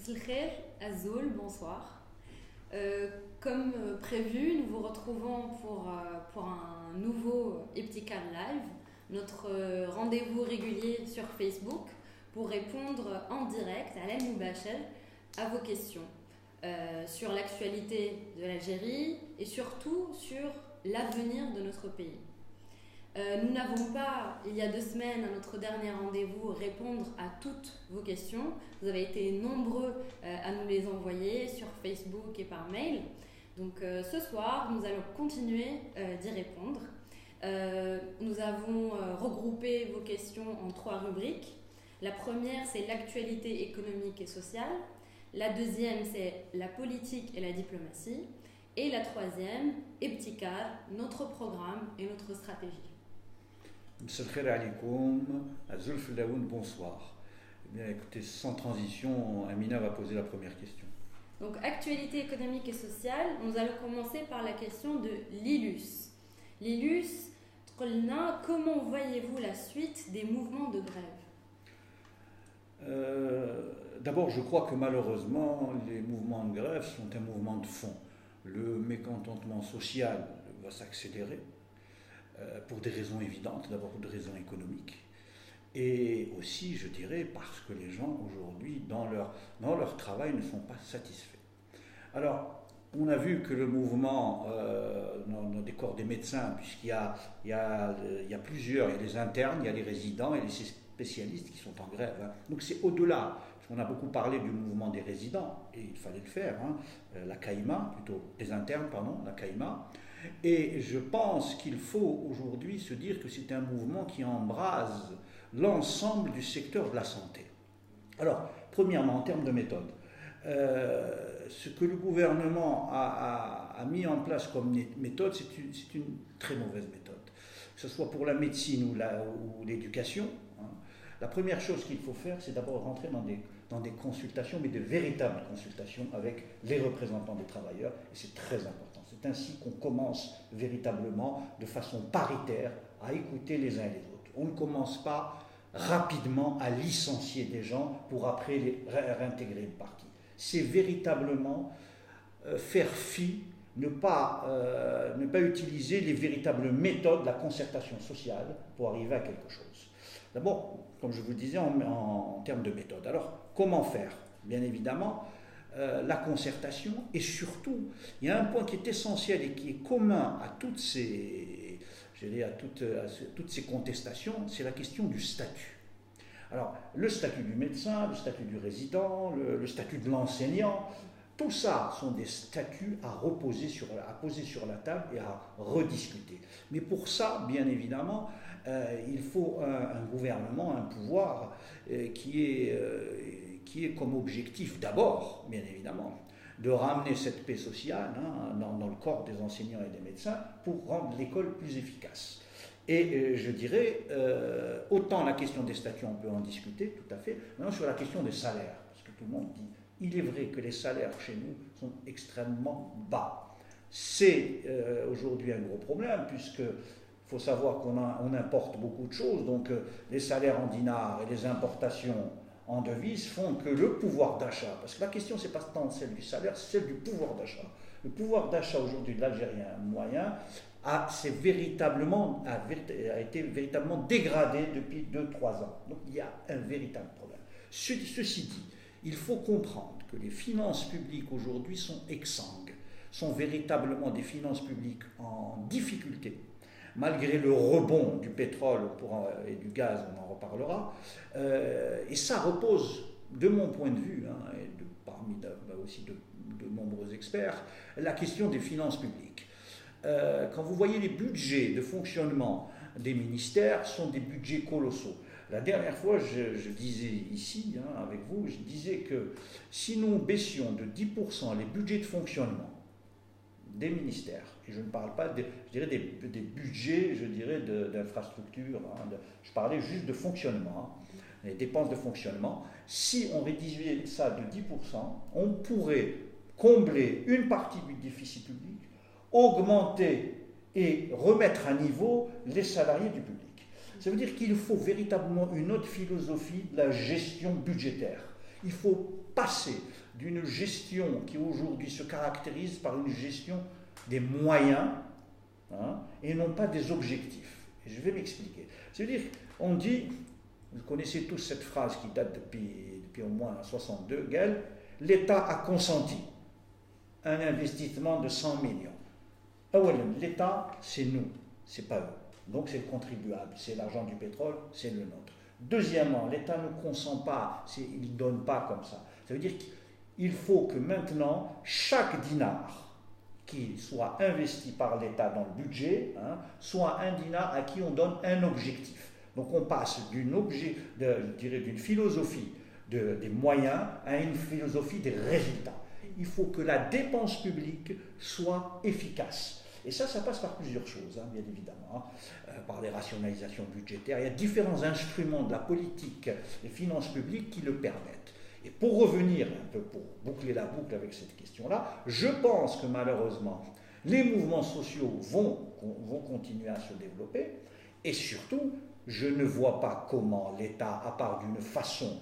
Monsieur le Khair, Azoul, bonsoir. Comme prévu, nous vous retrouvons pour un nouveau Eptical Live, notre rendez-vous régulier sur Facebook pour répondre en direct à l'aide Moubachel à vos questions sur l'actualité de l'Algérie et surtout sur l'avenir de notre pays. Nous n'avons pas, il y a 2 semaines, à notre dernier rendez-vous, répondre à toutes vos questions. Vous avez été nombreux à nous les envoyer sur Facebook et par mail. Donc ce soir, nous allons continuer d'y répondre. Nous avons regroupé vos questions en 3 rubriques. La première, c'est l'actualité économique et sociale. La deuxième, c'est la politique et la diplomatie. Et la troisième, Eptical, notre programme et notre stratégie. Monsieur le Khair alikoum, Azoul Flaoun, bonsoir. Eh bien, écoutez, sans transition, Amina va poser la première question. Donc, actualité économique et sociale, nous allons commencer par la question de l'ILUS. L'ILUS, comment voyez-vous la suite des mouvements de grève ? D'abord, je crois que malheureusement, les mouvements de grève sont un mouvement de fond. Le mécontentement social va s'accélérer pour des raisons évidentes, d'abord pour des raisons économiques, et aussi, je dirais, parce que les gens aujourd'hui, dans leur travail, ne sont pas satisfaits. Alors, on a vu que le mouvement dans des corps des médecins, puisqu'il y a plusieurs, il y a les internes, il y a les résidents et les spécialistes qui sont en grève. Donc c'est au-delà. On a beaucoup parlé du mouvement des résidents, et il fallait le faire, la CAIMA, plutôt des internes, pardon, la CAIMA. Et je pense qu'il faut aujourd'hui se dire que c'est un mouvement qui embrase l'ensemble du secteur de la santé. Alors, premièrement, en termes de méthode, ce que le gouvernement a mis en place comme méthode, c'est une très mauvaise méthode. Que ce soit pour la médecine ou l'éducation, la première chose qu'il faut faire, c'est d'abord rentrer dans des consultations, mais de véritables consultations avec les représentants des travailleurs, et c'est très important. C'est ainsi qu'on commence véritablement, de façon paritaire, à écouter les uns et les autres. On ne commence pas rapidement à licencier des gens pour après les réintégrer une partie. C'est véritablement faire fi, ne pas utiliser les véritables méthodes de la concertation sociale pour arriver à quelque chose. D'abord, comme je vous le disais, en termes de méthode. Alors, comment faire ? Bien évidemment, la concertation, et surtout, il y a un point qui est essentiel et qui est commun à toutes ces contestations, c'est la question du statut. Alors, le statut du médecin, le statut du résident, le statut de l'enseignant, tout ça sont des statuts à poser sur la table et à rediscuter. Mais pour ça, bien évidemment, il faut un gouvernement, un pouvoir qui est comme objectif d'abord, bien évidemment, de ramener cette paix sociale dans le corps des enseignants et des médecins pour rendre l'école plus efficace. Et je dirais, autant la question des statuts, on peut en discuter, tout à fait, maintenant sur la question des salaires, parce que tout le monde dit, il est vrai que les salaires chez nous sont extrêmement bas. C'est aujourd'hui un gros problème, puisque il faut savoir qu'on importe beaucoup de choses, donc les salaires en dinars et les importations en devises font que le pouvoir d'achat, parce que la question c'est pas tant celle du salaire, c'est celle du pouvoir d'achat. Le pouvoir d'achat aujourd'hui de l'Algérien moyen a été véritablement dégradé depuis 2-3 ans. Donc il y a un véritable problème. Ceci dit, il faut comprendre que les finances publiques aujourd'hui sont exsangues, sont véritablement des finances publiques en difficulté. Malgré le rebond du pétrole et du gaz, on en reparlera, et ça repose, de mon point de vue, et parmi aussi de nombreux experts, la question des finances publiques. Quand vous voyez les budgets de fonctionnement des ministères, sont des budgets colossaux. La dernière fois, je disais ici, avec vous, je disais que si nous baissions de 10% les budgets de fonctionnement des ministères, et je ne parle pas des budgets, d'infrastructures, je parlais juste de fonctionnement, les dépenses de fonctionnement, si on réduisait ça de 10%, on pourrait combler une partie du déficit public, augmenter et remettre à niveau les salariés du public. Ça veut dire qu'il faut véritablement une autre philosophie de la gestion budgétaire. Il faut passer d'une gestion qui aujourd'hui se caractérise par une gestion des moyens, hein, et non pas des objectifs. Et je vais m'expliquer. C'est-à-dire, on dit, vous connaissez tous cette phrase qui date depuis au moins 62, Gaël, l'État a consenti un investissement de 100 millions. L'État, c'est nous, c'est pas eux. Donc c'est le contribuable, c'est l'argent du pétrole, c'est le nôtre. Deuxièmement, l'État ne consent pas, il ne donne pas comme ça. Ça veut dire qu'il faut que maintenant, chaque dinar qui soit investi par l'État dans le budget, hein, soit un dinar à qui on donne un objectif. Donc on passe d'une philosophie des moyens à une philosophie des résultats. Il faut que la dépense publique soit efficace. Et ça passe par plusieurs choses, hein, bien évidemment, hein, par les rationalisations budgétaires. Il y a différents instruments de la politique des finances publiques qui le permettent. Et pour revenir un peu, pour boucler la boucle avec cette question-là, je pense que malheureusement, les mouvements sociaux vont continuer à se développer. Et surtout, je ne vois pas comment l'État, à part d'une façon,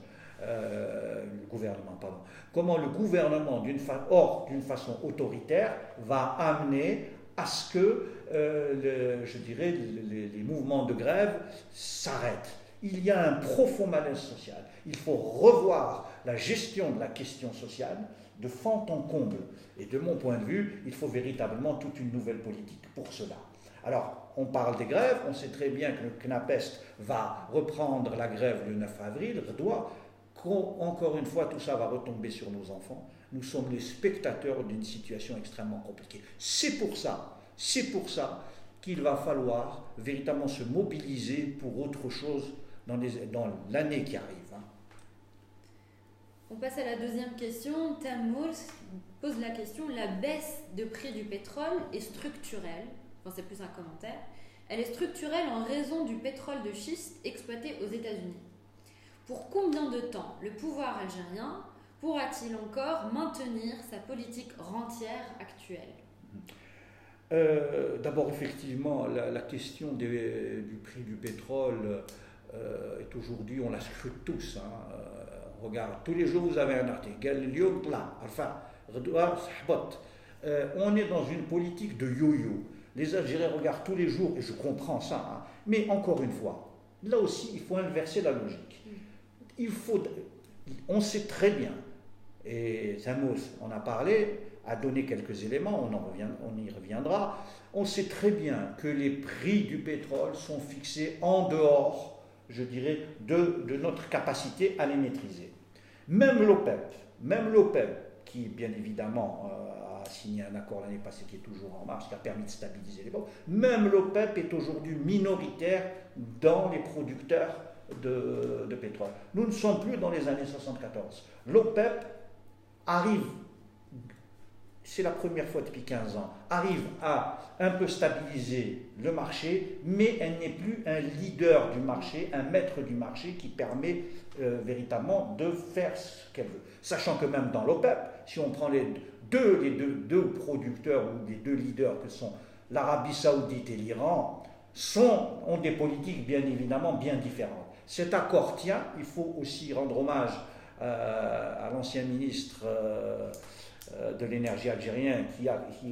comment le gouvernement, d'une façon autoritaire, va amener à ce que, les mouvements de grève s'arrêtent. Il y a un profond malaise social. Il faut revoir la gestion de la question sociale de fond en comble. Et de mon point de vue, il faut véritablement toute une nouvelle politique pour cela. Alors, on parle des grèves, on sait très bien que le CNAPEST va reprendre la grève le 9 avril, encore une fois, tout ça va retomber sur nos enfants. Nous sommes les spectateurs d'une situation extrêmement compliquée. C'est pour ça qu'il va falloir véritablement se mobiliser pour autre chose dans l'année qui arrive. Hein. On passe à la deuxième question. Tamoul pose la question, la baisse de prix du pétrole est structurelle, enfin c'est plus un commentaire, elle est structurelle en raison du pétrole de schiste exploité aux États-Unis. Pour combien de temps le pouvoir algérien pourra-t-il encore maintenir sa politique rentière actuelle ? D'abord, effectivement, la question du prix du pétrole est aujourd'hui, on la scrute tous. Hein. Regarde, tous les jours vous avez un article. On est dans une politique de yo-yo. Les Algériens regardent tous les jours, et je comprends ça. Hein. Mais encore une fois, là aussi, il faut inverser la logique. On sait très bien, et Zamos en a parlé, a donné quelques éléments, on y reviendra. On sait très bien que les prix du pétrole sont fixés en dehors, je dirais, de notre capacité à les maîtriser. Même l'OPEP, qui bien évidemment a signé un accord l'année passée qui est toujours en marche, qui a permis de stabiliser les prix, même l'OPEP est aujourd'hui minoritaire dans les producteurs de pétrole. Nous ne sommes plus dans les années 74. L'OPEP arrive, c'est la première fois depuis 15 ans, arrive à un peu stabiliser le marché, mais elle n'est plus un leader du marché, un maître du marché qui permet véritablement de faire ce qu'elle veut. Sachant que même dans l'OPEP, si on prend les deux producteurs ou les deux leaders que sont l'Arabie Saoudite et l'Iran, ont des politiques bien évidemment bien différentes. Cet accord tient, il faut aussi rendre hommage à l'ancien ministre de l'énergie algérien qui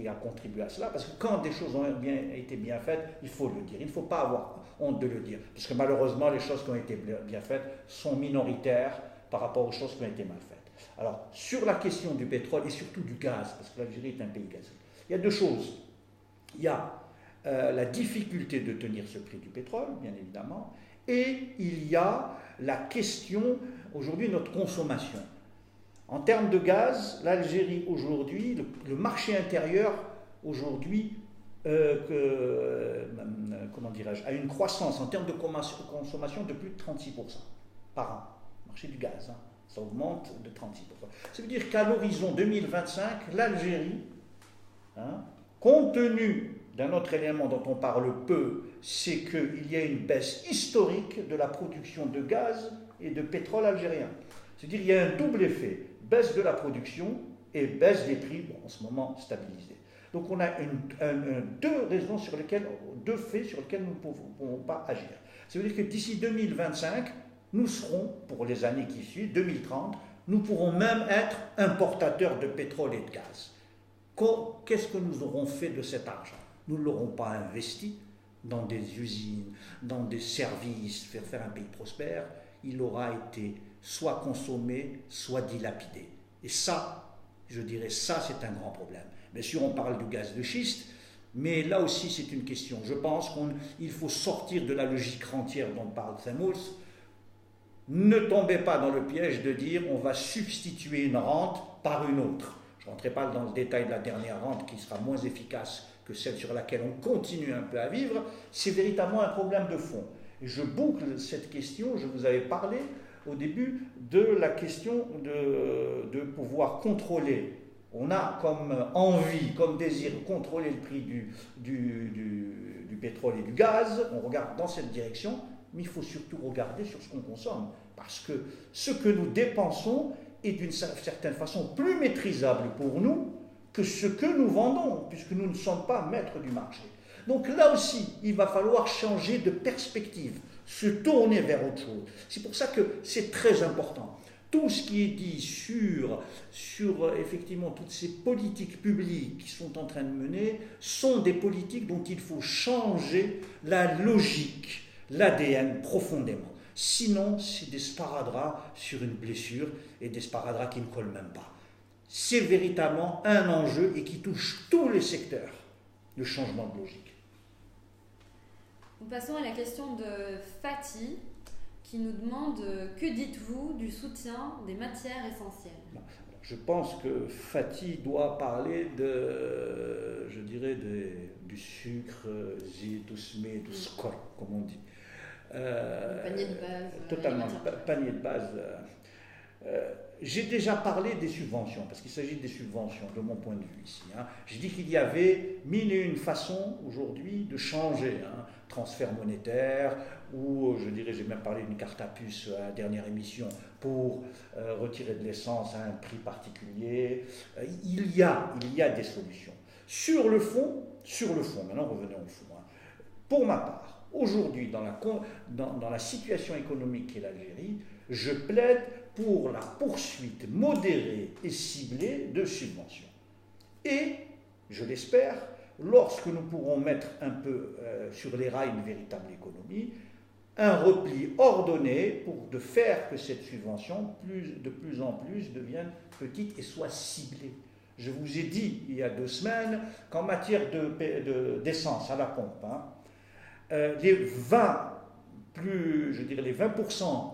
a contribué à cela, parce que quand des choses ont été bien faites, il faut le dire, il ne faut pas avoir honte de le dire, parce que malheureusement les choses qui ont été bien faites sont minoritaires par rapport aux choses qui ont été mal faites. Alors, sur la question du pétrole et surtout du gaz, parce que l'Algérie est un pays gazeux, il y a deux choses. Il y a la difficulté de tenir ce prix du pétrole, bien évidemment, et il y a la question, aujourd'hui, de notre consommation. En termes de gaz, l'Algérie aujourd'hui, le marché intérieur aujourd'hui, a une croissance en termes de consommation de plus de 36% par an. Le marché du gaz, hein, ça augmente de 36%. Ça veut dire qu'à l'horizon 2025, l'Algérie, compte tenu d'un autre élément dont on parle peu, c'est qu'il y a une baisse historique de la production de gaz et de pétrole algérien. C'est-à-dire qu'il y a un double effet, baisse de la production et baisse des prix, en ce moment stabilisés. Donc on a deux faits sur lesquels nous ne pouvons pas agir. Ça veut dire que d'ici 2025, nous serons, pour les années qui suivent, 2030, Nous pourrons même être importateurs de pétrole et de gaz. Qu'est-ce que nous aurons fait de cet argent? Nous ne l'aurons pas investi dans des usines, dans des services, faire un pays prospère. Il aura été soit consommé, soit dilapidé. Et ça, je dirais, ça c'est un grand problème. Bien sûr, on parle du gaz de schiste, mais là aussi c'est une question. Je pense qu'il faut sortir de la logique rentière dont parle Samuels. Ne tombez pas dans le piège de dire on va substituer une rente par une autre. Je ne rentrerai pas dans le détail de la dernière rente qui sera moins efficace que celle sur laquelle on continue un peu à vivre. C'est véritablement un problème de fond. Et je boucle cette question, je vous avais parlé au début de la question de pouvoir contrôler. On a comme envie, comme désir, contrôler le prix du pétrole et du gaz. On regarde dans cette direction, mais il faut surtout regarder sur ce qu'on consomme. Parce que ce que nous dépensons est d'une certaine façon plus maîtrisable pour nous que ce que nous vendons, puisque nous ne sommes pas maîtres du marché. Donc là aussi, il va falloir changer de perspective, se tourner vers autre chose. C'est pour ça que c'est très important. Tout ce qui est dit sur effectivement toutes ces politiques publiques qui sont en train de mener sont des politiques dont il faut changer la logique, l'ADN profondément. Sinon, c'est des sparadraps sur une blessure et des sparadraps qui ne collent même pas. C'est véritablement un enjeu et qui touche tous les secteurs, le changement de logique. Nous passons à la question de Fatih qui nous demande que dites-vous du soutien des matières essentielles? Je pense que Fatih doit parler je dirais, du sucre, du score, comme on dit. Panier de base. Totalement, panier de base. J'ai déjà parlé des subventions, parce qu'il s'agit des subventions, de mon point de vue ici. J'ai dit qu'il y avait mille et une façons aujourd'hui de changer. Transfert monétaire, ou je dirais, j'ai même parlé d'une carte à puce à la dernière émission pour retirer de l'essence à un prix particulier. Il y a des solutions. Sur le fond, maintenant revenons au fond. Pour ma part, aujourd'hui, dans la situation économique qu'est l'Algérie, je plaide pour la poursuite modérée et ciblée de subventions. Et, je l'espère, lorsque nous pourrons mettre un peu sur les rails une véritable économie, un repli ordonné de faire que cette subvention, de plus en plus, devienne petite et soit ciblée. Je vous ai dit, il y a 2 semaines, qu'en matière d'essence à la pompe, les 20%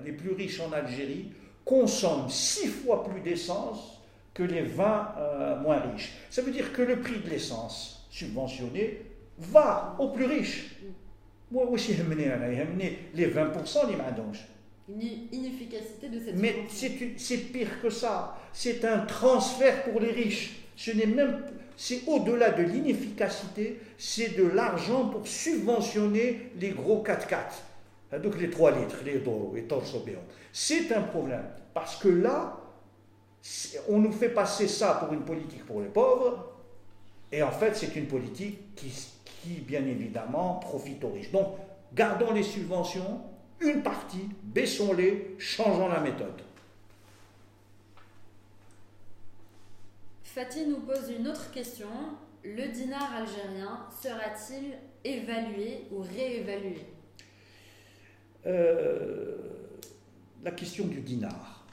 les plus riches en Algérie consomment 6 fois plus d'essence que les 20 moins riches. Ça veut dire que le prix de l'essence subventionné va aux plus riches. Moi aussi, les 20% les madonges. Une inefficacité de cette Mais c'est pire que ça. C'est un transfert pour les riches. C'est au-delà de l'inefficacité, c'est de l'argent pour subventionner les gros 4x4. Donc les 3 litres, les Doro, les Torsobéon. C'est un problème. Parce que là, on nous fait passer ça pour une politique pour les pauvres, et en fait, c'est une politique qui, bien évidemment, profite aux riches. Donc, gardons les subventions, une partie, baissons-les, changeons la méthode. Fatih nous pose une autre question. Le dinar algérien sera-t-il évalué ou réévalué? La question du dinar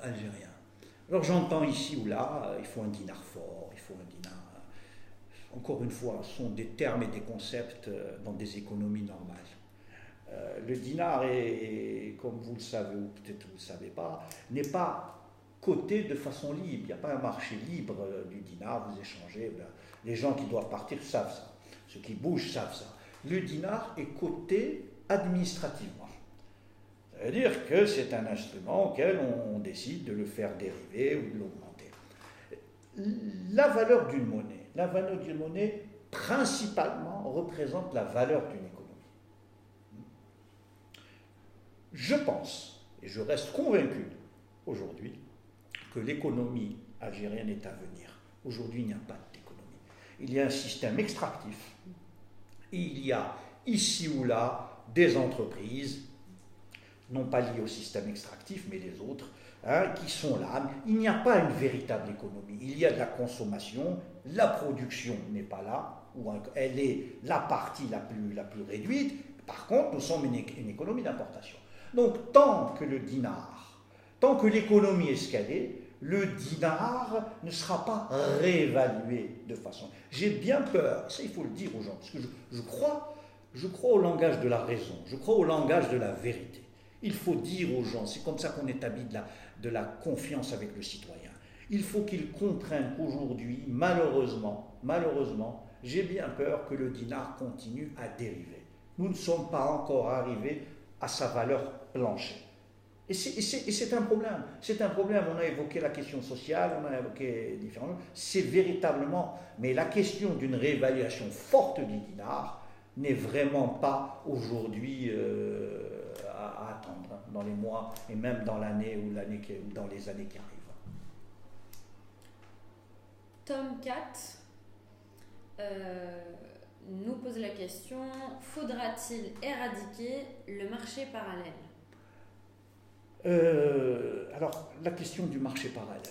algérien. Alors j'entends ici ou là, il faut un dinar fort, il faut un dinar... Encore une fois, ce sont des termes et des concepts dans des économies normales. Le dinar est, comme vous le savez ou peut-être vous ne le savez pas, n'est pas coté de façon libre. Il n'y a pas un marché libre du dinar, vous échangez. Les gens qui doivent partir savent ça. Ceux qui bougent savent ça. Le dinar est coté administrativement. Ça veut dire que c'est un instrument auquel on décide de le faire dériver ou de l'augmenter. La valeur d'une monnaie, principalement, représente la valeur d'une économie. Je pense, et je reste convaincu aujourd'hui, que l'économie algérienne est à venir. Aujourd'hui, il n'y a pas d'économie. Il y a un système extractif. Il y a ici ou là des entreprises. non pas liées au système extractif, mais les autres, hein, qui sont là. Il n'y a pas une véritable économie. Il y a de la consommation, la production n'est pas là, ou elle est la partie la plus réduite. Par contre, nous sommes une économie d'importation. Donc, tant que l'économie est ce qu'elle est, le dinar ne sera pas réévalué de façon. J'ai bien peur, ça il faut le dire aux gens, parce que je crois au langage de la raison, je crois au langage de la vérité. Il faut dire aux gens, c'est comme ça qu'on établit de la confiance avec le citoyen. Il faut qu'ils comprennent qu'aujourd'hui, malheureusement, j'ai bien peur que le dinar continue à dériver. Nous ne sommes pas encore arrivés à sa valeur plancher. Et c'est un problème. C'est un problème. On a évoqué la question sociale, on a évoqué différents. C'est véritablement. Mais la question d'une réévaluation forte du dinar n'est vraiment pas aujourd'hui à attendre, hein, dans les mois et même dans l'année ou dans les années qui arrivent. Tom 4 nous pose la question: faudra-t-il éradiquer le marché parallèle? Alors, la question du marché parallèle.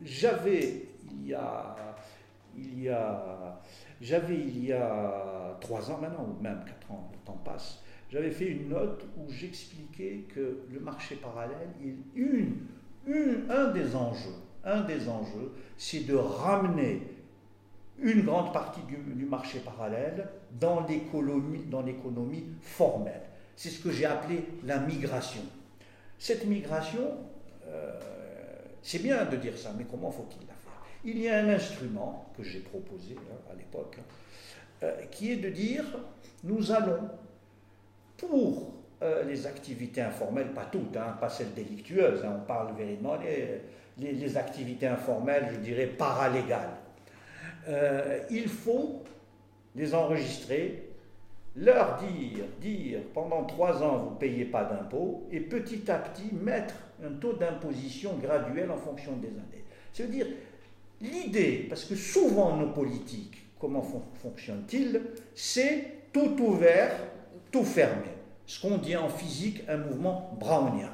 J'avais il y a 3 ans maintenant, ou même 4 ans, le temps passe, j'avais fait une note où j'expliquais que le marché parallèle, un des enjeux, c'est de ramener une grande partie du marché parallèle dans l'économie formelle. C'est ce que j'ai appelé la migration. Cette migration, c'est bien de dire ça, mais comment faut-il la faire? Il y a un instrument que j'ai proposé à l'époque, qui est de dire, nous allons, pour les activités informelles, pas toutes, hein, pas celles délictueuses, hein, on parle véritablement les activités informelles, je dirais paralégales, il faut les enregistrer, leur dire pendant 3 ans vous ne payez pas d'impôts, et petit à petit mettre un taux d'imposition graduel en fonction des années. C'est-à-dire, l'idée, parce que souvent nos politiques, comment fonctionnent-ils? C'est tout ouvert, tout fermé. Ce qu'on dit en physique un mouvement brownien.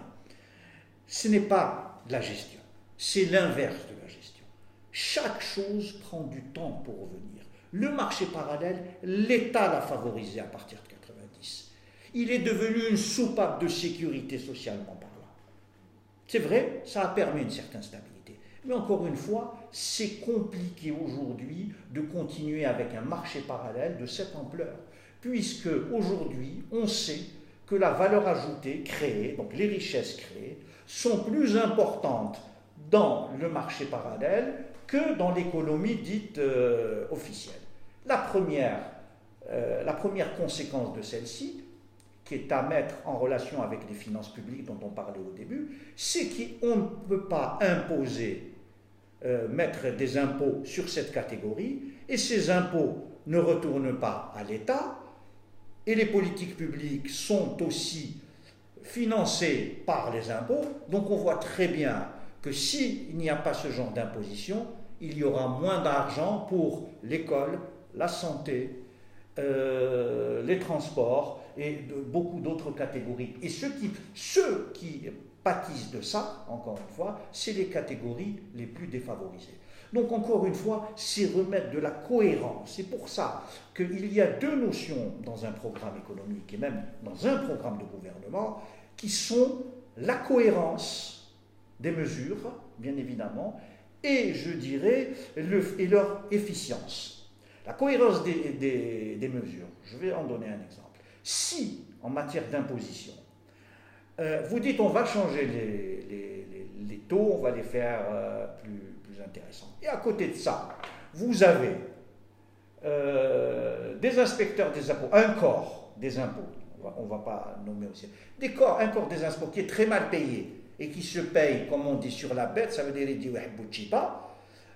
Ce n'est pas de la gestion, c'est l'inverse de la gestion. Chaque chose prend du temps pour revenir. Le marché parallèle, l'État l'a favorisé à partir de 90. Il est devenu une soupape de sécurité socialement parlant. C'est vrai, ça a permis une certaine stabilité. Mais encore une fois, c'est compliqué aujourd'hui de continuer avec un marché parallèle de cette ampleur, puisque aujourd'hui, on sait que la valeur ajoutée créée, donc les richesses créées, sont plus importantes dans le marché parallèle que dans l'économie dite officielle. La première conséquence de celle-ci, qui est à mettre en relation avec les finances publiques dont on parlait au début, c'est qu'on ne peut pas mettre des impôts sur cette catégorie, et ces impôts ne retournent pas à l'État, et les politiques publiques sont aussi financées par les impôts. Donc on voit très bien que s'il n'y a pas ce genre d'imposition, il y aura moins d'argent pour l'école, la santé, les transports et beaucoup d'autres catégories. Et ceux qui pâtissent de ça, encore une fois, c'est les catégories les plus défavorisées. Donc encore une fois, c'est remettre de la cohérence. C'est pour ça qu'il y a 2 notions dans un programme économique et même dans un programme de gouvernement qui sont la cohérence des mesures, bien évidemment, et je dirais leur efficience. La cohérence des mesures, je vais en donner un exemple. Si, en matière d'imposition, vous dites on va changer les taux, on va les faire plus intéressants. Et à côté de ça, vous avez des inspecteurs des impôts, un corps des impôts, on ne va pas nommer aussi, un corps des impôts qui est très mal payé et qui se paye, comme on dit, sur la bête, ça veut dire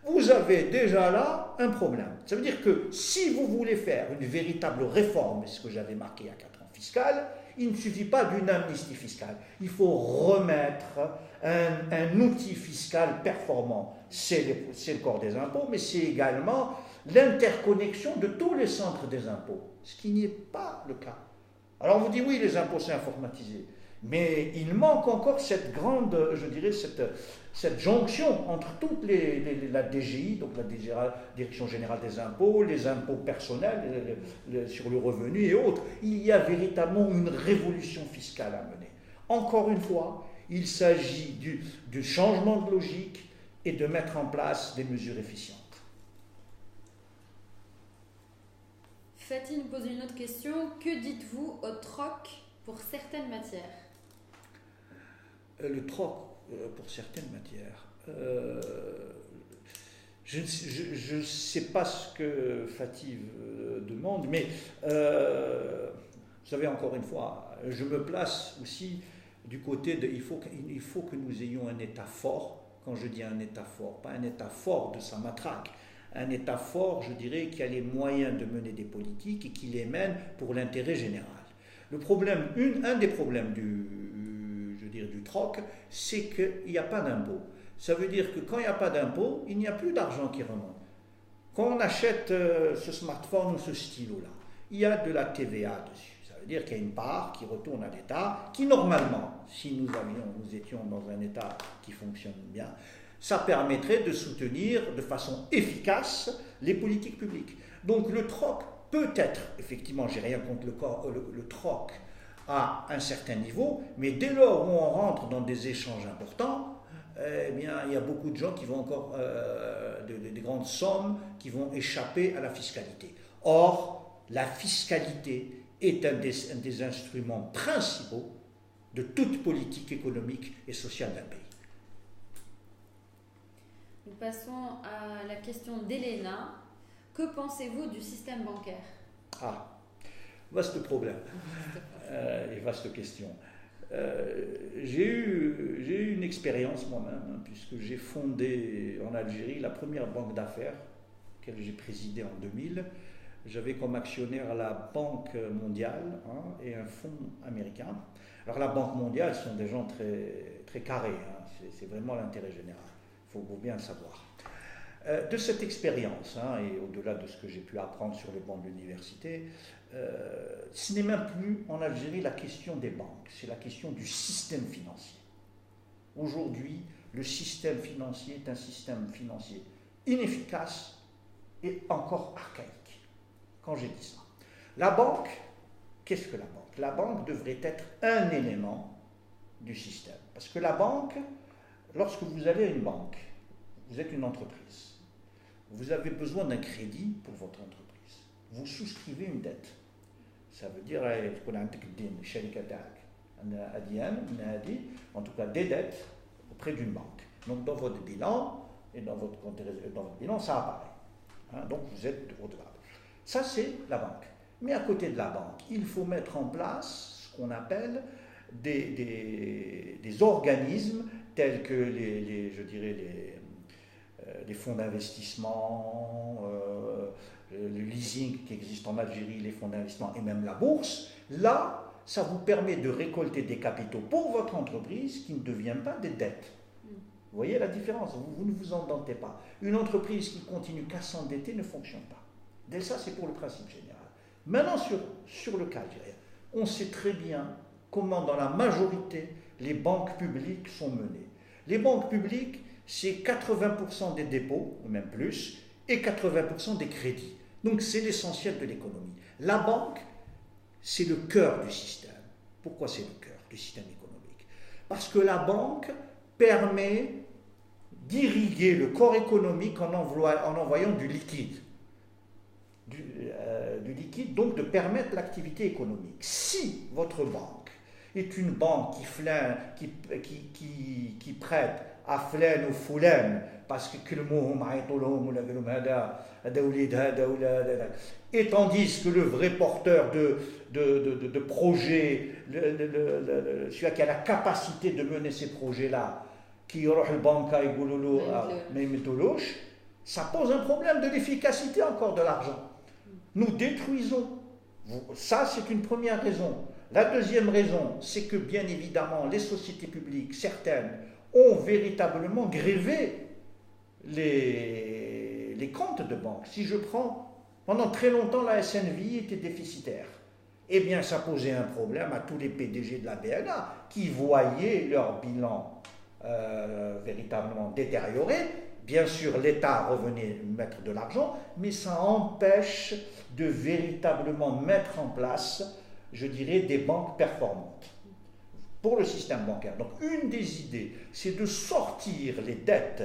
vous avez déjà là un problème. Ça veut dire que si vous voulez faire une véritable réforme, c'est ce que j'avais marqué il y a 4 ans fiscale, il ne suffit pas d'une amnistie fiscale. Il faut remettre un outil fiscal performant. C'est le corps des impôts, mais c'est également l'interconnexion de tous les centres des impôts, ce qui n'est pas le cas Alors on vous dit oui, les impôts c'est informatisé, mais il manque encore cette grande, je dirais, cette jonction entre toutes la DGI, donc la Direction Générale des Impôts, les impôts personnels sur le revenu et autres. Il y a véritablement une révolution fiscale à mener. Encore une fois, il s'agit du changement de logique et de mettre en place des mesures efficientes. Fatih nous pose une autre question. Que dites-vous au troc pour certaines matières? Le troc pour certaines matières. Je ne sais pas ce que Fatih demande, mais vous savez, encore une fois, je me place aussi du côté de... Il faut que nous ayons un État fort. Quand je dis un État fort, pas un État fort de sa matraque, un État fort, je dirais, qui a les moyens de mener des politiques et qui les mène pour l'intérêt général. Le problème, un des problèmes du troc, c'est qu'il n'y a pas d'impôt. Ça veut dire que quand il n'y a pas d'impôt, il n'y a plus d'argent qui remonte. Quand on achète ce smartphone ou ce stylo-là, il y a de la TVA dessus. Ça veut dire qu'il y a une part qui retourne à l'État, qui normalement, si nous étions dans un État qui fonctionne bien, ça permettrait de soutenir de façon efficace les politiques publiques. Donc le troc peut être, effectivement, j'ai rien contre le troc à un certain niveau, mais dès lors où on rentre dans des échanges importants, eh bien, il y a beaucoup de gens qui vont encore, des grandes sommes qui vont échapper à la fiscalité. Or, la fiscalité est un des instruments principaux de toute politique économique et sociale d'un pays. Nous passons à la question d'Elena. Que pensez-vous du système bancaire? Ah, vaste problème et vaste question. J'ai eu une expérience moi-même, puisque j'ai fondé en Algérie la première banque d'affaires, que j'ai présidée en 2000. J'avais comme actionnaire la Banque mondiale et un fonds américain. Alors la Banque mondiale, ce sont des gens très, très carrés, c'est vraiment l'intérêt général, il faut bien le savoir. De cette expérience, et au-delà de ce que j'ai pu apprendre sur les bancs de l'université, ce n'est même plus en Algérie la question des banques, c'est la question du système financier. Aujourd'hui, le système financier est un système financier inefficace et encore archaïque. Quand j'ai dit ça. La banque, qu'est-ce que la banque? La banque devrait être un élément du système. Parce que la banque, lorsque vous allez à une banque, vous êtes une entreprise. Vous avez besoin d'un crédit pour votre entreprise. Vous souscrivez une dette. Ça veut dire, en tout cas des dettes auprès d'une banque. Donc dans votre bilan, et dans votre bilan, ça apparaît. Donc vous êtes redevable. Ça, c'est la banque. Mais à côté de la banque, il faut mettre en place ce qu'on appelle des organismes tels que les fonds d'investissement, le leasing qui existe en Algérie, les fonds d'investissement et même la bourse. Là, ça vous permet de récolter des capitaux pour votre entreprise qui ne deviennent pas des dettes. Vous voyez la différence? Vous ne vous endentez pas. Une entreprise qui continue qu'à s'endetter ne fonctionne pas. Dès ça, c'est pour le principe général. Maintenant, sur le cas algérien, on sait très bien comment, dans la majorité, les banques publiques sont menées. Les banques publiques, c'est 80% des dépôts, ou même plus, et 80% des crédits. Donc, c'est l'essentiel de l'économie. La banque, c'est le cœur du système. Pourquoi c'est le cœur du système économique? Parce que la banque permet d'irriguer le corps économique en envoyant du liquide. Du liquide, donc de permettre l'activité économique. Si votre banque est une banque qui prête à flan ou foulan, parce que et tandis que le vrai porteur de projet, celui qui a la capacité de mener ces projets-là, qui le banca et goulolo, ça pose un problème de l'efficacité encore de l'argent. Nous détruisons. Ça, c'est une première raison. La deuxième raison, c'est que bien évidemment, les sociétés publiques, certaines, ont véritablement grévé les comptes de banque. Si je prends, pendant très longtemps, la SNVI était déficitaire. Eh bien, ça posait un problème à tous les PDG de la BNA qui voyaient leur bilan véritablement détérioré. Bien sûr, l'État revenait mettre de l'argent, mais ça empêche de véritablement mettre en place, je dirais, des banques performantes pour le système bancaire. Donc, une des idées, c'est de sortir les dettes,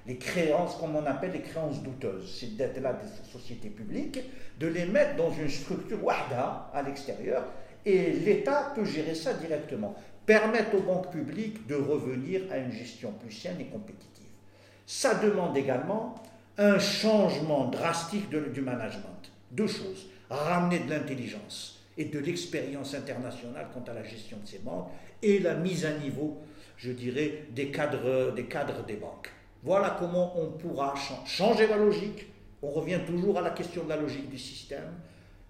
les créances, comme on appelle les créances douteuses, ces dettes-là des sociétés publiques, de les mettre dans une structure wahda à l'extérieur, et l'État peut gérer ça directement, permettre aux banques publiques de revenir à une gestion plus saine et compétitive. Ça demande également un changement drastique du management. Deux choses, ramener de l'intelligence et de l'expérience internationale quant à la gestion de ces banques et la mise à niveau, je dirais, des cadres des banques. Voilà comment on pourra changer la logique. On revient toujours à la question de la logique du système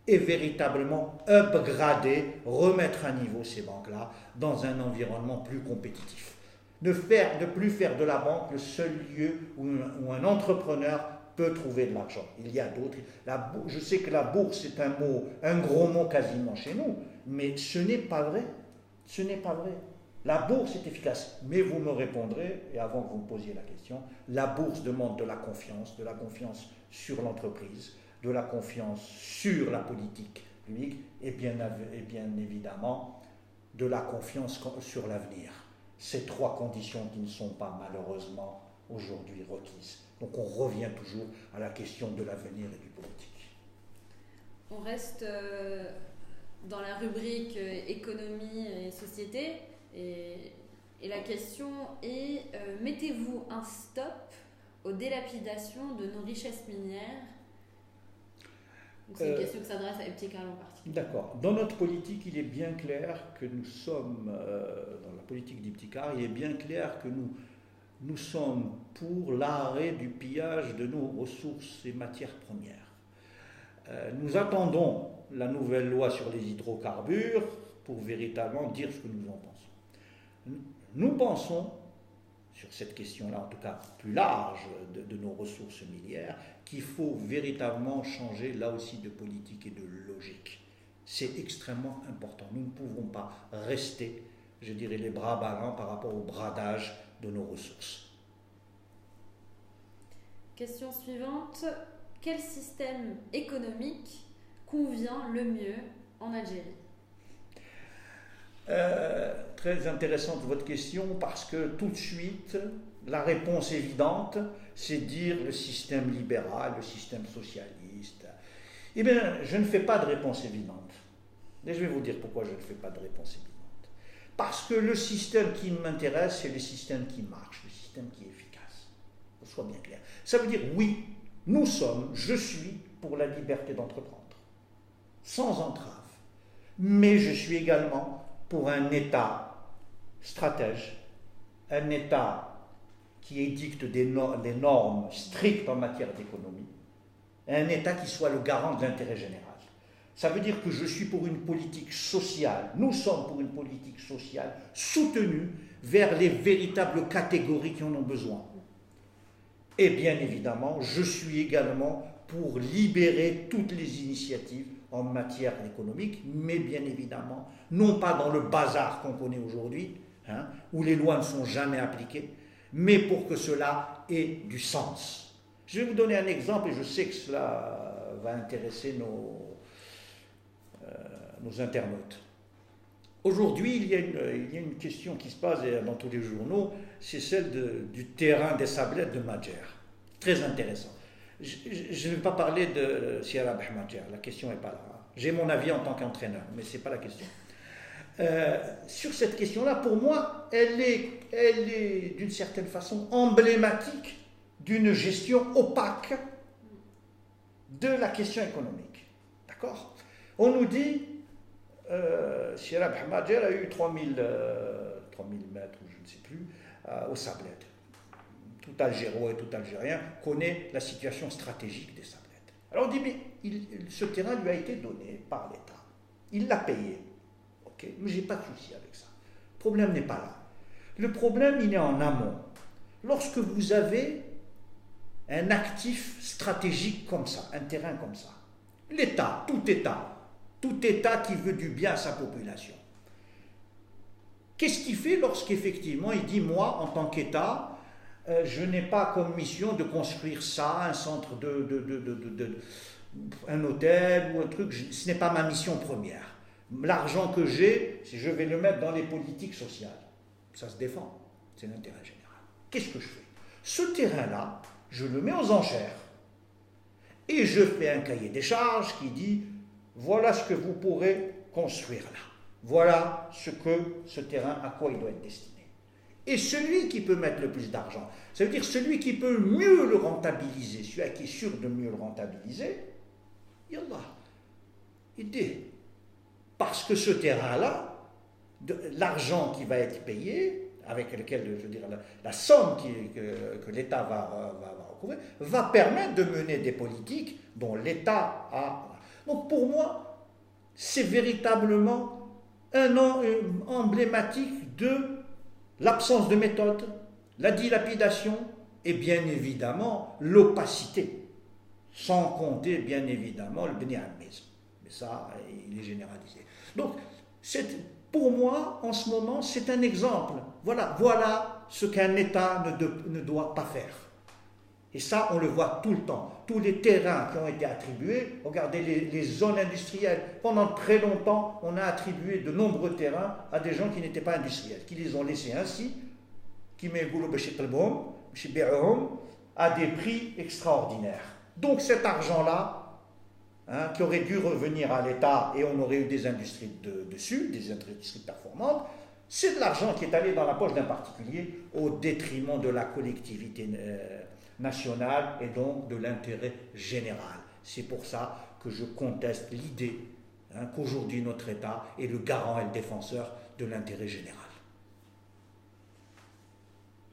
et véritablement upgrader, remettre à niveau ces banques-là dans un environnement plus compétitif. Ne plus faire de la banque le seul lieu où un entrepreneur peut trouver de l'argent. Il y a d'autres. Je sais que la bourse est un gros mot quasiment chez nous, mais ce n'est pas vrai. Ce n'est pas vrai. La bourse est efficace, mais vous me répondrez, et avant que vous me posiez la question, la bourse demande de la confiance sur l'entreprise, de la confiance sur la politique publique, et bien évidemment de la confiance sur l'avenir. Ces trois conditions qui ne sont pas malheureusement aujourd'hui requises. Donc on revient toujours à la question de l'avenir et du politique. On reste dans la rubrique économie et société. Et la question est, mettez-vous un stop aux délapidations de nos richesses minières? C'est une question qui s'adresse à Iptikhal en particulier. D'accord. Dans notre politique, il est bien clair que nous sommes, dans la politique d'Iptikhal, il est bien clair que nous sommes pour l'arrêt du pillage de nos ressources et matières premières. Nous attendons la nouvelle loi sur les hydrocarbures pour véritablement dire ce que nous en pensons. Nous pensons, sur cette question-là, en tout cas plus large de nos ressources minières, qu'il faut véritablement changer là aussi de politique et de logique. C'est extrêmement important. Nous ne pouvons pas rester, je dirais, les bras ballants par rapport au bradage de nos ressources. Question suivante. Quel système économique convient le mieux en Algérie? Très intéressante votre question parce que tout de suite, la réponse évidente, c'est dire le système libéral, le système socialiste. Eh bien, je ne fais pas de réponse évidente. Et je vais vous dire pourquoi je ne fais pas de réponse évidente. Parce que le système qui m'intéresse, c'est le système qui marche, le système qui est efficace. Que ce soit bien clair. Ça veut dire, oui, je suis pour la liberté d'entreprendre, sans entrave. Mais je suis également pour un État stratège, un État qui édicte des normes strictes en matière d'économie, un État qui soit le garant de l'intérêt général. Ça veut dire que je suis pour une politique sociale, nous sommes pour une politique sociale soutenue vers les véritables catégories qui en ont besoin. Et bien évidemment, je suis également pour libérer toutes les initiatives en matière économique, mais bien évidemment, non pas dans le bazar qu'on connaît aujourd'hui, où les lois ne sont jamais appliquées, mais pour que cela ait du sens. Je vais vous donner un exemple, et je sais que cela va intéresser nos internautes. Aujourd'hui, il y a une question qui se passe dans tous les journaux, c'est celle du terrain des Sablettes de Madjer. Très intéressant. Je ne vais pas parler de Sierra Bahmadjer, la question n'est pas là. J'ai mon avis en tant qu'entraîneur, mais ce n'est pas la question. Sur cette question-là, pour moi, elle est d'une certaine façon emblématique d'une gestion opaque de la question économique. D'accord? On nous dit, Sierra Bahmadjer a eu 3000 mètres, ou je ne sais plus, aux Sablettes. Tout Algérois et tout Algérien connaît la situation stratégique des Sablettes. Alors on dit, mais ce terrain lui a été donné par l'État. Il l'a payé. Okay, mais je n'ai pas de souci avec ça. Le problème n'est pas là. Le problème, il est en amont. Lorsque vous avez un actif stratégique comme ça, un terrain comme ça, l'État, tout État, tout État qui veut du bien à sa population. Qu'est-ce qu'il fait lorsqu'effectivement il dit, moi, en tant qu'État, je n'ai pas comme mission de construire ça, un centre un hôtel ou un truc, ce n'est pas ma mission première. L'argent que j'ai, je vais le mettre dans les politiques sociales. Ça se défend, c'est l'intérêt général. Qu'est-ce que je fais? Ce terrain-là, je le mets aux enchères et je fais un cahier des charges qui dit, voilà ce que vous pourrez construire là. Voilà ce terrain, à quoi il doit être destiné. Et celui qui peut mettre le plus d'argent, ça veut dire celui qui peut mieux le rentabiliser, celui qui est sûr de mieux le rentabiliser, yallah, aidez. Parce que ce terrain-là, l'argent qui va être payé, avec lequel, je veux dire, la somme que l'État va recouvrir, va permettre de mener des politiques dont l'État a. Donc pour moi, c'est véritablement emblématique de l'absence de méthode, la dilapidation et bien évidemment l'opacité, sans compter bien évidemment le bénéamisme. Mais ça, il est généralisé. Donc, pour moi, en ce moment, c'est un exemple. Voilà ce qu'un État ne doit pas faire. Et ça, on le voit tout le temps. Tous les terrains qui ont été attribués, regardez les zones industrielles. Pendant très longtemps, on a attribué de nombreux terrains à des gens qui n'étaient pas industriels, qui les ont laissés ainsi, à des prix extraordinaires. Donc cet argent-là, qui aurait dû revenir à l'État et on aurait eu des industries dessus, des industries performantes, c'est de l'argent qui est allé dans la poche d'un particulier au détriment de la collectivité nationale et donc de l'intérêt général. C'est pour ça que je conteste l'idée qu'aujourd'hui notre État est le garant et le défenseur de l'intérêt général.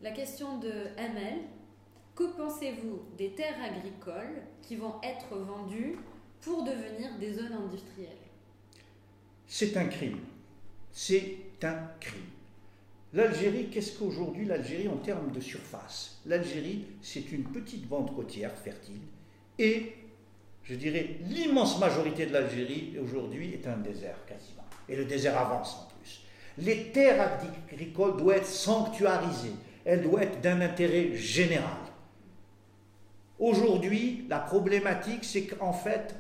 La question de ML, que pensez-vous des terres agricoles qui vont être vendues pour devenir des zones industrielles? C'est un crime. C'est un crime. L'Algérie, qu'est-ce qu'aujourd'hui l'Algérie en termes de surface? L'Algérie, c'est une petite bande côtière fertile et, je dirais, l'immense majorité de l'Algérie aujourd'hui est un désert quasiment. Et le désert avance en plus. Les terres agricoles doivent être sanctuarisées. Elles doivent être d'un intérêt général. Aujourd'hui, la problématique, c'est qu'en fait,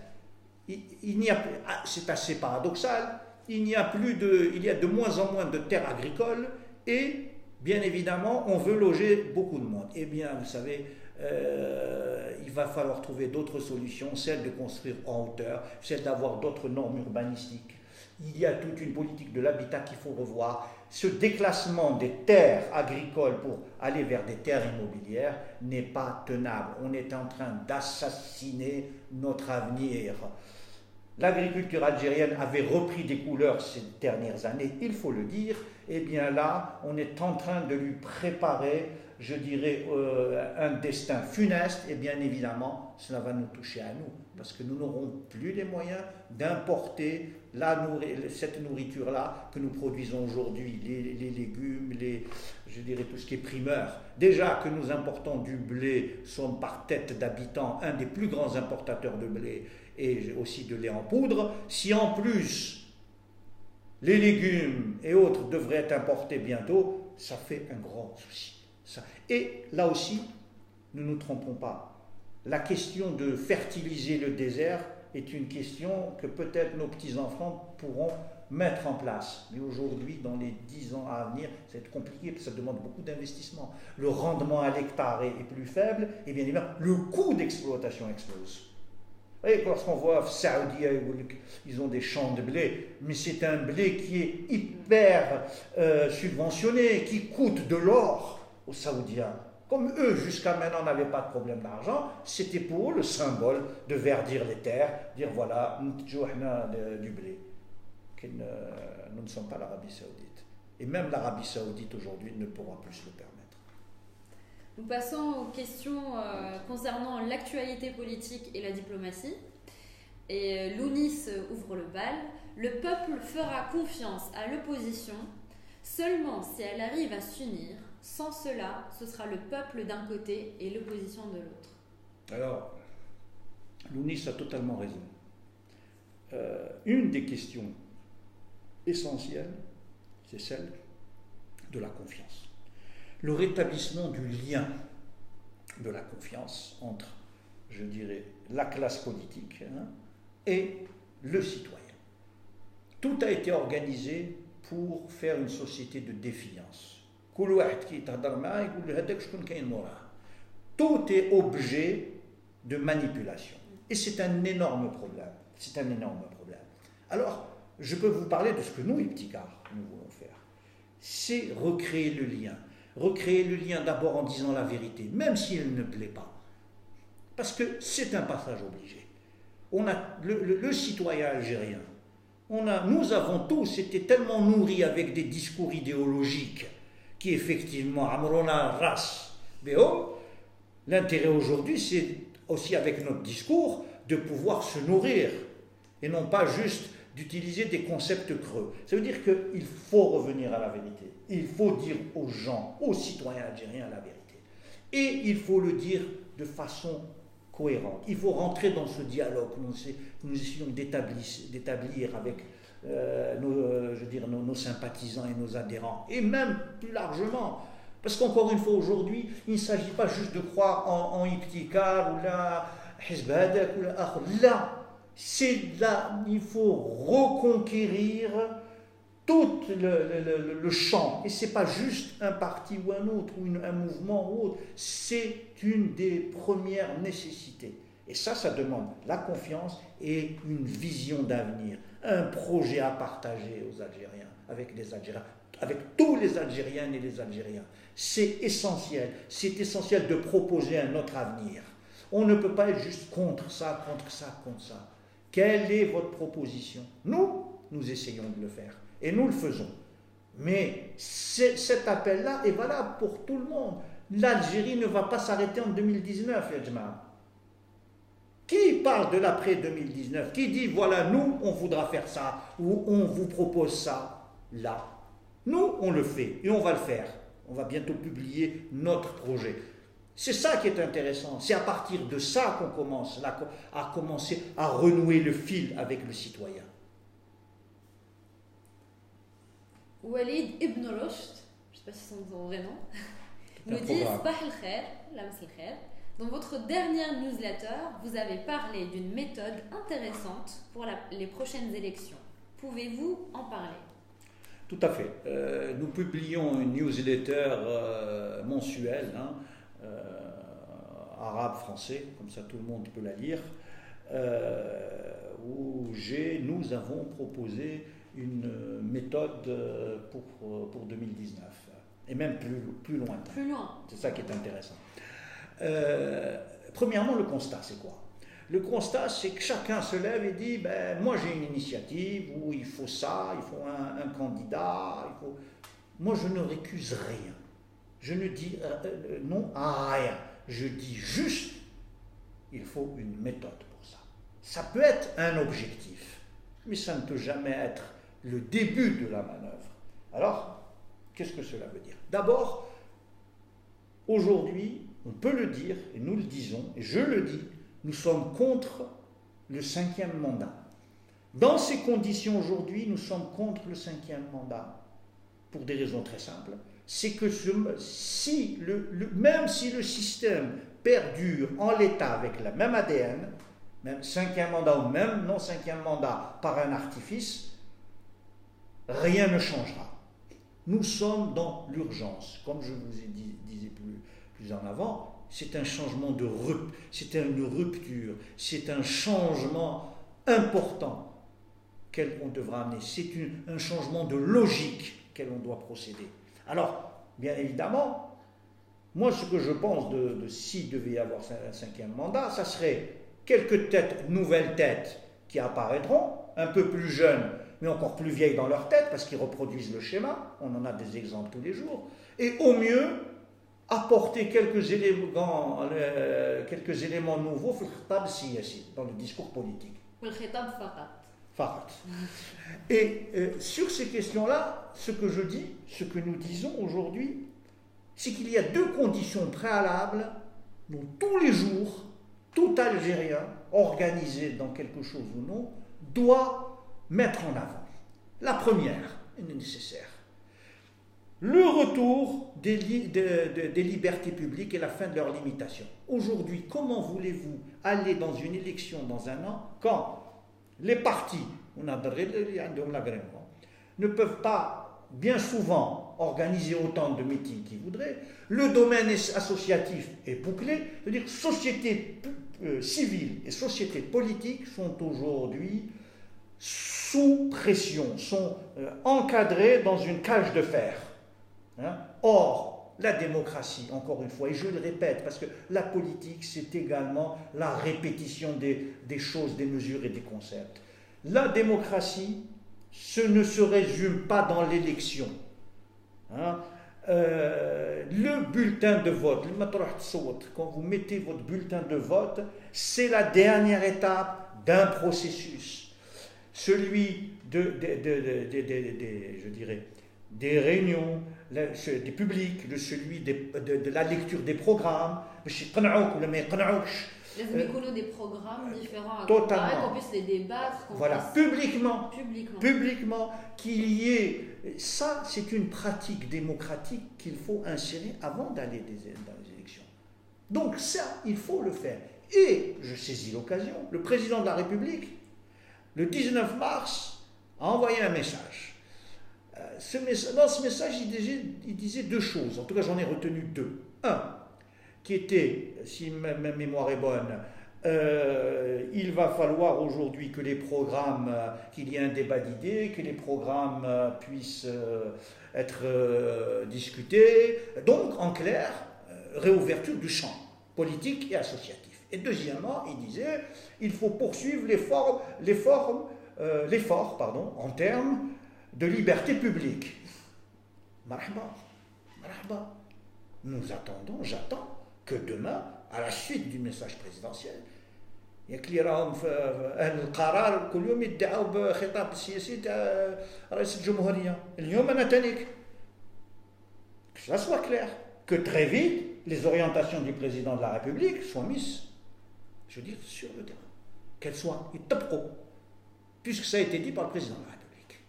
c'est assez paradoxal, il y a de moins en moins de terres agricoles et, bien évidemment, on veut loger beaucoup de monde. Eh bien, vous savez, il va falloir trouver d'autres solutions, celle de construire en hauteur, celle d'avoir d'autres normes urbanistiques. Il y a toute une politique de l'habitat qu'il faut revoir. Ce déclassement des terres agricoles pour aller vers des terres immobilières n'est pas tenable. On est en train d'assassiner notre avenir. L'agriculture algérienne avait repris des couleurs ces dernières années, il faut le dire. Eh bien là, on est en train de lui préparer, je dirais, un destin funeste. Et bien évidemment, cela va nous toucher à nous, parce que nous n'aurons plus les moyens d'importer cette nourriture-là que nous produisons aujourd'hui, les légumes, je dirais tout ce qui est primeur. Déjà que nous importons du blé, sommes par tête d'habitant un des plus grands importateurs de blé et aussi de lait en poudre. Si en plus les légumes et autres devraient être importés bientôt, ça fait un grand souci. Et là aussi, ne nous trompons pas. La question de fertiliser le désert est une question que peut-être nos petits-enfants pourront mettre en place. Mais aujourd'hui, dans les 10 ans à venir, c'est compliqué parce que ça demande beaucoup d'investissement. Le rendement à l'hectare est plus faible et bien évidemment, le coût d'exploitation explose. Et lorsqu'on voit Saoudi, ils ont des champs de blé, mais c'est un blé qui est hyper subventionné, qui coûte de l'or aux Saoudiens. Comme eux, jusqu'à maintenant, n'avaient pas de problème d'argent, c'était pour eux le symbole de verdir les terres, dire voilà, du blé. Nous ne sommes pas l'Arabie Saoudite. Et même l'Arabie Saoudite aujourd'hui ne pourra plus se le permettre. Nous passons aux questions concernant l'actualité politique et la diplomatie. Et l'UNIS ouvre le bal. Le peuple fera confiance à l'opposition seulement si elle arrive à s'unir. Sans cela, ce sera le peuple d'un côté et l'opposition de l'autre. Alors, l'UNIS a totalement raison. une des questions essentielles, c'est celle de la confiance. Le rétablissement du lien de la confiance entre, je dirais, la classe politique et le citoyen. Tout a été organisé pour faire une société de défiance. Tout est objet de manipulation. Et c'est un énorme problème. C'est un énorme problème. Alors, je peux vous parler de ce que nous, Iptikar, nous voulons faire. C'est recréer le lien. Recréer le lien d'abord en disant la vérité, même si elle ne plaît pas. Parce que c'est un passage obligé. On a le citoyen algérien. Nous avons tous été tellement nourris avec des discours idéologiques qui effectivement, Amrona Ras, l'intérêt aujourd'hui, c'est aussi avec notre discours de pouvoir se nourrir et non pas juste d'utiliser des concepts creux. Ça veut dire qu'il faut revenir à la vérité. Il faut dire aux gens, aux citoyens algériens la vérité. Et il faut le dire de façon cohérente. Il faut rentrer dans ce dialogue que nous essayons d'établir avec nos sympathisants et nos adhérents. Et même plus largement. Parce qu'encore une fois, aujourd'hui, il ne s'agit pas juste de croire en Iptikar ou la Hizb Hadak ou la Akhr. Là, c'est là, il faut reconquérir tout le champ. Et ce n'est pas juste un parti ou un autre, ou un mouvement ou autre. C'est une des premières nécessités. Et ça demande la confiance et une vision d'avenir. Un projet à partager aux Algériens, avec les Algériens, avec tous les Algériennes et les Algériens. C'est essentiel. C'est essentiel de proposer un autre avenir. On ne peut pas être juste contre ça, contre ça, contre ça. Quelle est votre proposition? Nous essayons de le faire. Et nous le faisons. Mais cet appel-là est valable pour tout le monde. L'Algérie ne va pas s'arrêter en 2019, Yajma. Qui parle de l'après 2019? Qui dit, voilà, nous, on voudra faire ça, ou on vous propose ça, là? Nous, on le fait, et on va le faire. On va bientôt publier notre projet. C'est ça qui est intéressant. C'est à partir de ça qu'on commence à commencer à renouer le fil avec le citoyen. Walid Ibn Rushd, je ne sais pas si c'est son vrai nom, nous dit Sabah al-Khair, Lams al-Khair. Dans votre dernière newsletter, vous avez parlé d'une méthode intéressante pour les prochaines élections. Pouvez-vous en parler? Tout à fait. Nous publions une newsletter mensuelle, arabe-français, comme ça tout le monde peut la lire, où nous avons proposé une méthode pour 2019, et même plus loin. Plus loin. C'est ça qui est intéressant. Premièrement, le constat, c'est quoi? Le constat, c'est que chacun se lève et dit moi j'ai une initiative où il faut ça, il faut un candidat, Moi je ne récuse rien. Je ne dis non à rien. Je dis juste il faut une méthode pour ça. Ça peut être un objectif, mais ça ne peut jamais être le début de la manœuvre. Alors, qu'est-ce que cela veut dire? D'abord, aujourd'hui, on peut le dire, et nous le disons, et je le dis, nous sommes contre le 5e mandat. Dans ces conditions aujourd'hui, nous sommes contre le 5e mandat, pour des raisons très simples. C'est que même si le système perdure en l'état avec la même ADN, même 5e mandat ou même non 5e mandat par un artifice, rien ne changera. Nous sommes dans l'urgence, comme je vous ai disais plus en avant. C'est un changement c'est une rupture, c'est un changement important qu'on devra amener. C'est un changement de logique qu'elle on doit procéder. Alors, bien évidemment, moi ce que je pense de s'il devait y avoir un 5e mandat, ça serait quelques nouvelles têtes qui apparaîtront, un peu plus jeunes, mais encore plus vieilles dans leur tête, parce qu'ils reproduisent le schéma, on en a des exemples tous les jours, et au mieux, apporter quelques éléments nouveaux dans le discours politique. Et sur ces questions-là, ce que nous disons aujourd'hui, c'est qu'il y a 2 conditions préalables dont tous les jours, tout Algérien, organisé dans quelque chose ou non, doit mettre en avant. La première, nécessaire, le retour des libertés publiques et la fin de leurs limitations. Aujourd'hui, comment voulez-vous aller dans une élection dans un an quand les partis ne peuvent pas, bien souvent, organiser autant de meetings qu'ils voudraient, le domaine associatif est bouclé, c'est-à-dire société civile et société politique sont aujourd'hui sous pression, sont encadrées dans une cage de fer. Or, la démocratie, encore une fois, et je le répète, parce que la politique, c'est également la répétition des choses, des mesures et des concepts. La démocratie, ce ne se résume pas dans l'élection. Le bulletin de vote, quand vous mettez votre bulletin de vote, c'est la dernière étape d'un processus. Celui je dirais, des réunions, des publics, celui de la lecture des programmes, des programmes différents à totalement, qu'on puisse les débattre, voilà, publiquement, qu'il y ait, ça c'est une pratique démocratique qu'il faut insérer avant d'aller dans les élections. Donc ça, il faut le faire. Et, je saisis l'occasion, le président de la République, le 19 mars, a envoyé un message. Dans ce message, il disait deux choses. En tout cas, j'en ai retenu deux. Un, qui était, si ma mémoire est bonne, il va falloir aujourd'hui que les programmes, qu'il y ait un débat d'idées, que les programmes puissent être discutés. Donc, en clair, réouverture du champ politique et associatif. Et deuxièmement, il disait, il faut poursuivre l'effort en termes de liberté publique. Marhaba. J'attends que demain, à la suite du message présidentiel, ياك اللي راهم في اهل القرار كل يوم يدعوا بخطاب سياسي تاع رئيس الجمهوريه. اليوم انا تانيك que ça soit clair, que très vite les orientations du président de la République soient mises, je veux dire, sur le terrain, qu'elles soient يطبقوا, puisque ça a été dit par le président de la République.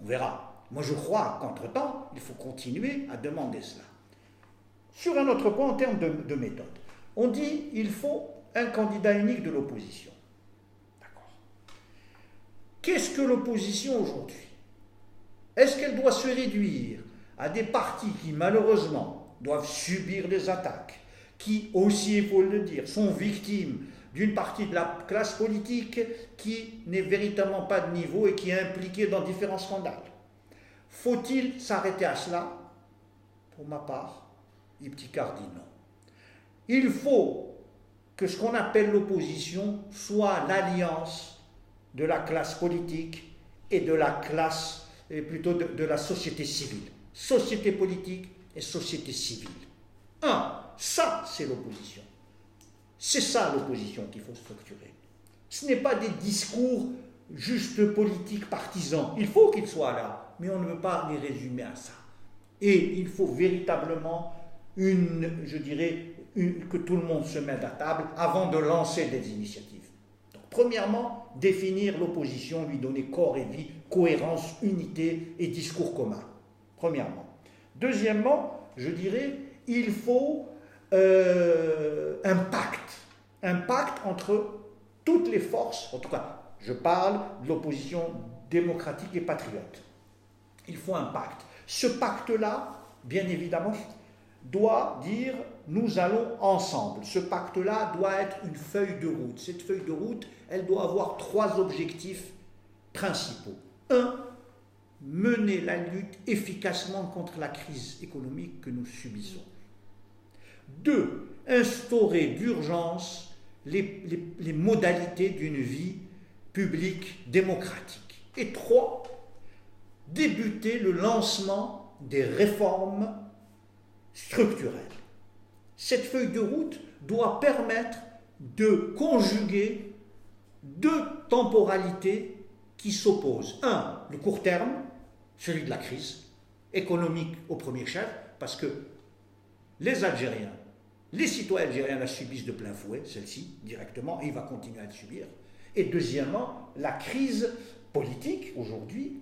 On verra. Moi je crois qu'entre-temps, il faut continuer à demander cela. Sur un autre point, en termes de méthode, on dit qu'il faut un candidat unique de l'opposition. D'accord. Qu'est-ce que l'opposition aujourd'hui? Est-ce qu'elle doit se réduire à des partis qui, malheureusement, doivent subir des attaques, qui aussi, il faut le dire, sont victimes d'une partie de la classe politique qui n'est véritablement pas de niveau et qui est impliquée dans différents scandales? Faut-il s'arrêter à cela? Pour ma part, Ibtikar dit non. Il faut que ce qu'on appelle l'opposition soit l'alliance de la classe politique et de la classe, et plutôt de la société civile. Société politique et société civile. Ça c'est l'opposition. C'est ça l'opposition qu'il faut structurer. Ce n'est pas des discours juste politiques partisans. Il faut qu'ils soient là, mais on ne veut pas les résumer à ça. Et il faut véritablement que tout le monde se mette à table avant de lancer des initiatives. Donc, premièrement, définir l'opposition, lui donner corps et vie, cohérence, unité et discours commun. Premièrement. Deuxièmement, je dirais, il faut un pacte entre toutes les forces, en tout cas, je parle de l'opposition démocratique et patriote. Il faut un pacte. Ce pacte-là, bien évidemment, doit dire nous allons ensemble. Ce pacte-là doit être une feuille de route. Cette feuille de route, elle doit avoir 3 objectifs principaux. 1, mener la lutte efficacement contre la crise économique que nous subissons. 2, instaurer d'urgence les modalités d'une vie publique démocratique. Et 3, débuter le lancement des réformes structurelles. Cette feuille de route doit permettre de conjuguer 2 temporalités qui s'opposent. 1, le court terme, celui de la crise économique au premier chef, parce que les Algériens, les citoyens algériens la subissent de plein fouet, celle-ci, directement, et il va continuer à le subir. Et deuxièmement, la crise politique aujourd'hui,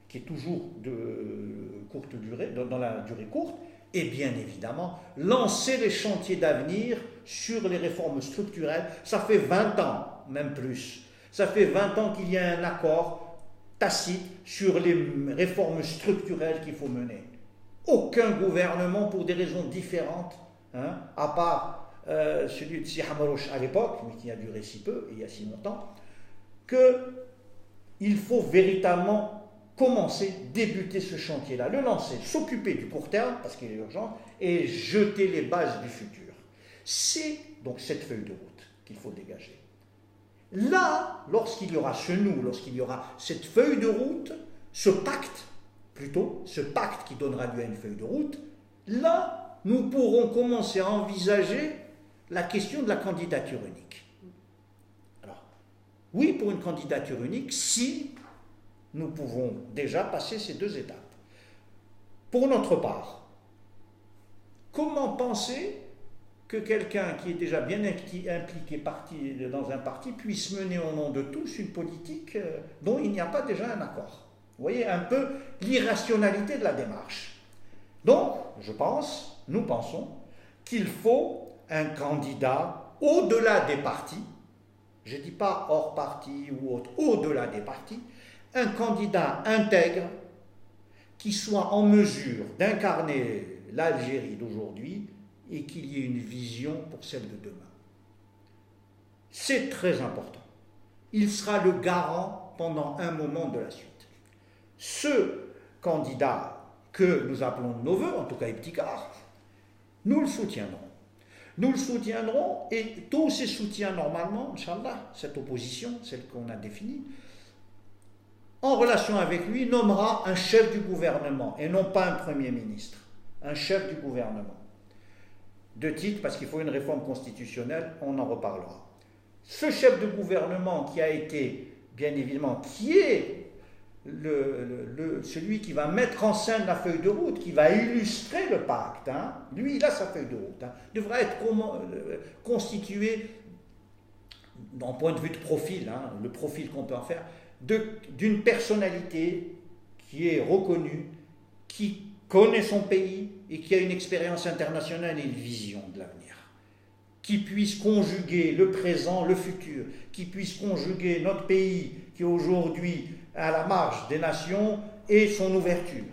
qui est toujours de courte durée, dans la durée courte, et bien évidemment, lancer les chantiers d'avenir sur les réformes structurelles. Ça fait 20 ans, même plus. Ça fait 20 ans qu'il y a un accord tacite sur les réformes structurelles qu'il faut mener. Aucun gouvernement, pour des raisons différentes, à part celui de Si Hamarouche à l'époque, mais qui a duré si peu, et il y a si longtemps, qu'il faut véritablement commencer, débuter ce chantier-là, le lancer, s'occuper du court terme, parce qu'il est urgent, et jeter les bases du futur. C'est donc cette feuille de route qu'il faut dégager. Là, lorsqu'il y aura lorsqu'il y aura cette feuille de route, ce pacte qui donnera lieu à une feuille de route, là, nous pourrons commencer à envisager la question de la candidature unique. Alors, oui, pour une candidature unique, si nous pouvons déjà passer ces deux étapes. Pour notre part, comment penser que quelqu'un qui est déjà bien impliqué dans un parti puisse mener au nom de tous une politique dont il n'y a pas déjà un accord? Vous voyez un peu l'irrationalité de la démarche. Donc, nous pensons qu'il faut un candidat au-delà des partis, je ne dis pas hors parti ou autre, au-delà des partis, un candidat intègre qui soit en mesure d'incarner l'Algérie d'aujourd'hui et qu'il y ait une vision pour celle de demain. C'est très important. Il sera le garant pendant un moment de la suite. Ce candidat que nous appelons de nos voeux, en tout cas Ibtikar, nous le soutiendrons. Nous le soutiendrons et tous ces soutiens normalement, Inch'Allah, cette opposition, celle qu'on a définie, en relation avec lui, nommera un chef du gouvernement et non pas un premier ministre, un chef du gouvernement. De titre, parce qu'il faut une réforme constitutionnelle, on en reparlera. Ce chef de gouvernement qui a été, bien évidemment, qui est celui qui va mettre en scène la feuille de route, qui va illustrer le pacte, lui, il a sa feuille de route, devra être constitué, d'un point de vue de profil, le profil qu'on peut en faire, d'une personnalité qui est reconnue, qui connaît son pays et qui a une expérience internationale et une vision de l'avenir, qui puisse conjuguer le présent, le futur, qui puisse conjuguer notre pays qui est aujourd'hui à la marge des nations et son ouverture,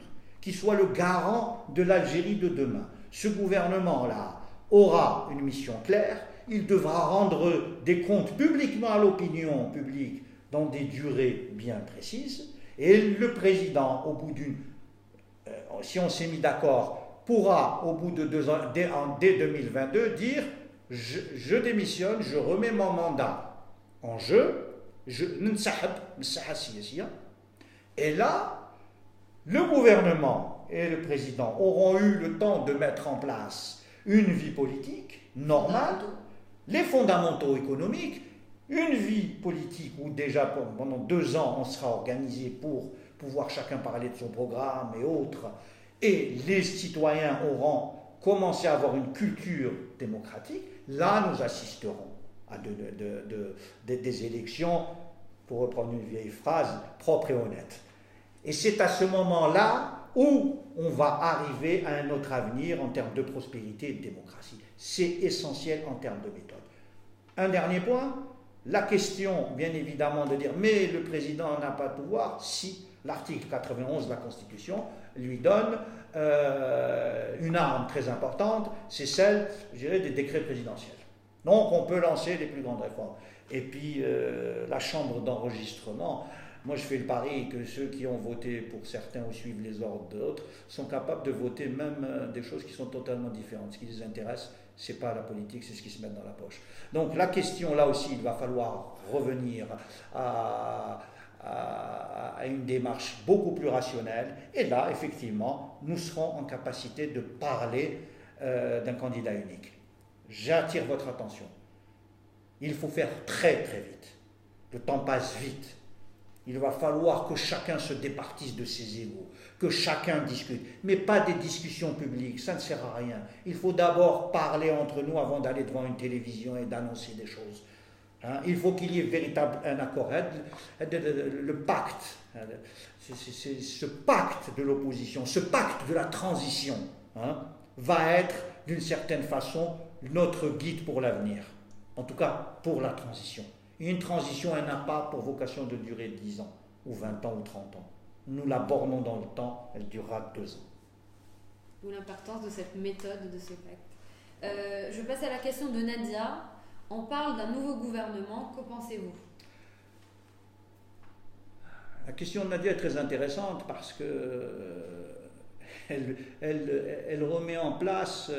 qui soit le garant de l'Algérie de demain. Ce gouvernement-là aura une mission claire, il devra rendre des comptes publiquement à l'opinion publique dans des durées bien précises, et le président, au bout si on s'est mis d'accord, pourra, au bout de 2 ans, dès 2022, dire je démissionne, je remets mon mandat en jeu, et là, le gouvernement et le président auront eu le temps de mettre en place une vie politique normale, les fondamentaux économiques, une vie politique où déjà pendant 2 ans on sera organisé pour pouvoir chacun parler de son programme et autres, et les citoyens auront commencé à avoir une culture démocratique. Là nous assisterons à des élections, pour reprendre une vieille phrase, propres et honnêtes. Et c'est à ce moment-là où on va arriver à un autre avenir en termes de prospérité et de démocratie. C'est essentiel en termes de méthode. Un dernier point, la question, bien évidemment, de dire « mais le président n'a pas de pouvoir » si l'article 91 de la Constitution lui donne une arme très importante, c'est celle, je dirais, des décrets présidentiels. Donc on peut lancer les plus grandes réformes. Et puis la chambre d'enregistrement, moi je fais le pari que ceux qui ont voté pour certains ou suivent les ordres d'autres sont capables de voter même des choses qui sont totalement différentes. Ce qui les intéresse, c'est pas la politique, c'est ce qui se met dans la poche. Donc la question là aussi, il va falloir revenir à une démarche beaucoup plus rationnelle. Et là, effectivement, nous serons en capacité de parler d'un candidat unique. J'attire votre attention. Il faut faire très très vite. Le temps passe vite. Il va falloir que chacun se départisse de ses égos, que chacun discute, mais pas des discussions publiques, ça ne sert à rien. Il faut d'abord parler entre nous avant d'aller devant une télévision et d'annoncer des choses. Hein. Il faut qu'il y ait véritable un accord. Le pacte, c'est ce pacte de l'opposition, ce pacte de la transition, hein, va être d'une certaine façon notre guide pour l'avenir. En tout cas, pour la transition. Et une transition, elle n'a pas pour vocation de durer 10 ans, ou 20 ans, ou 30 ans. Nous la bornons dans le temps, elle durera 2 ans. D'où l'importance de cette méthode, de ce pacte. Je passe à la question de Nadia. On parle d'un nouveau gouvernement, que pensez-vous? La question de Nadia est très intéressante parce que elle remet en place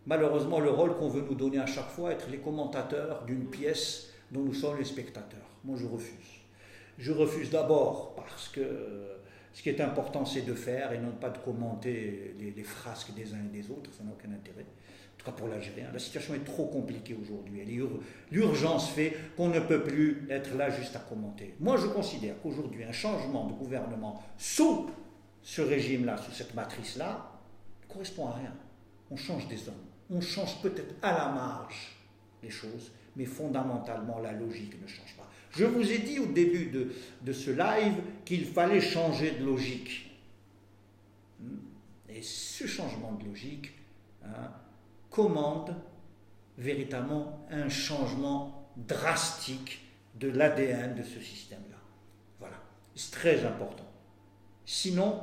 malheureusement le rôle qu'on veut nous donner à chaque fois, être les commentateurs d'une pièce dont nous sommes les spectateurs. Moi je refuse. Je refuse d'abord parce que ce qui est important c'est de faire et non pas de commenter les frasques des uns et des autres, ça n'a aucun intérêt. En tout cas pour l'Algérie, la situation est trop compliquée aujourd'hui. L'urgence fait qu'on ne peut plus être là juste à commenter. Moi je considère qu'aujourd'hui un changement de gouvernement sous ce régime-là, sous cette matrice-là, ne correspond à rien. On change des hommes, on change peut-être à la marge les choses, mais fondamentalement la logique ne change pas. Je vous ai dit au début de ce live qu'il fallait changer de logique. Et ce changement de logique commande véritablement un changement drastique de l'ADN de ce système-là. Voilà, c'est très important. Sinon,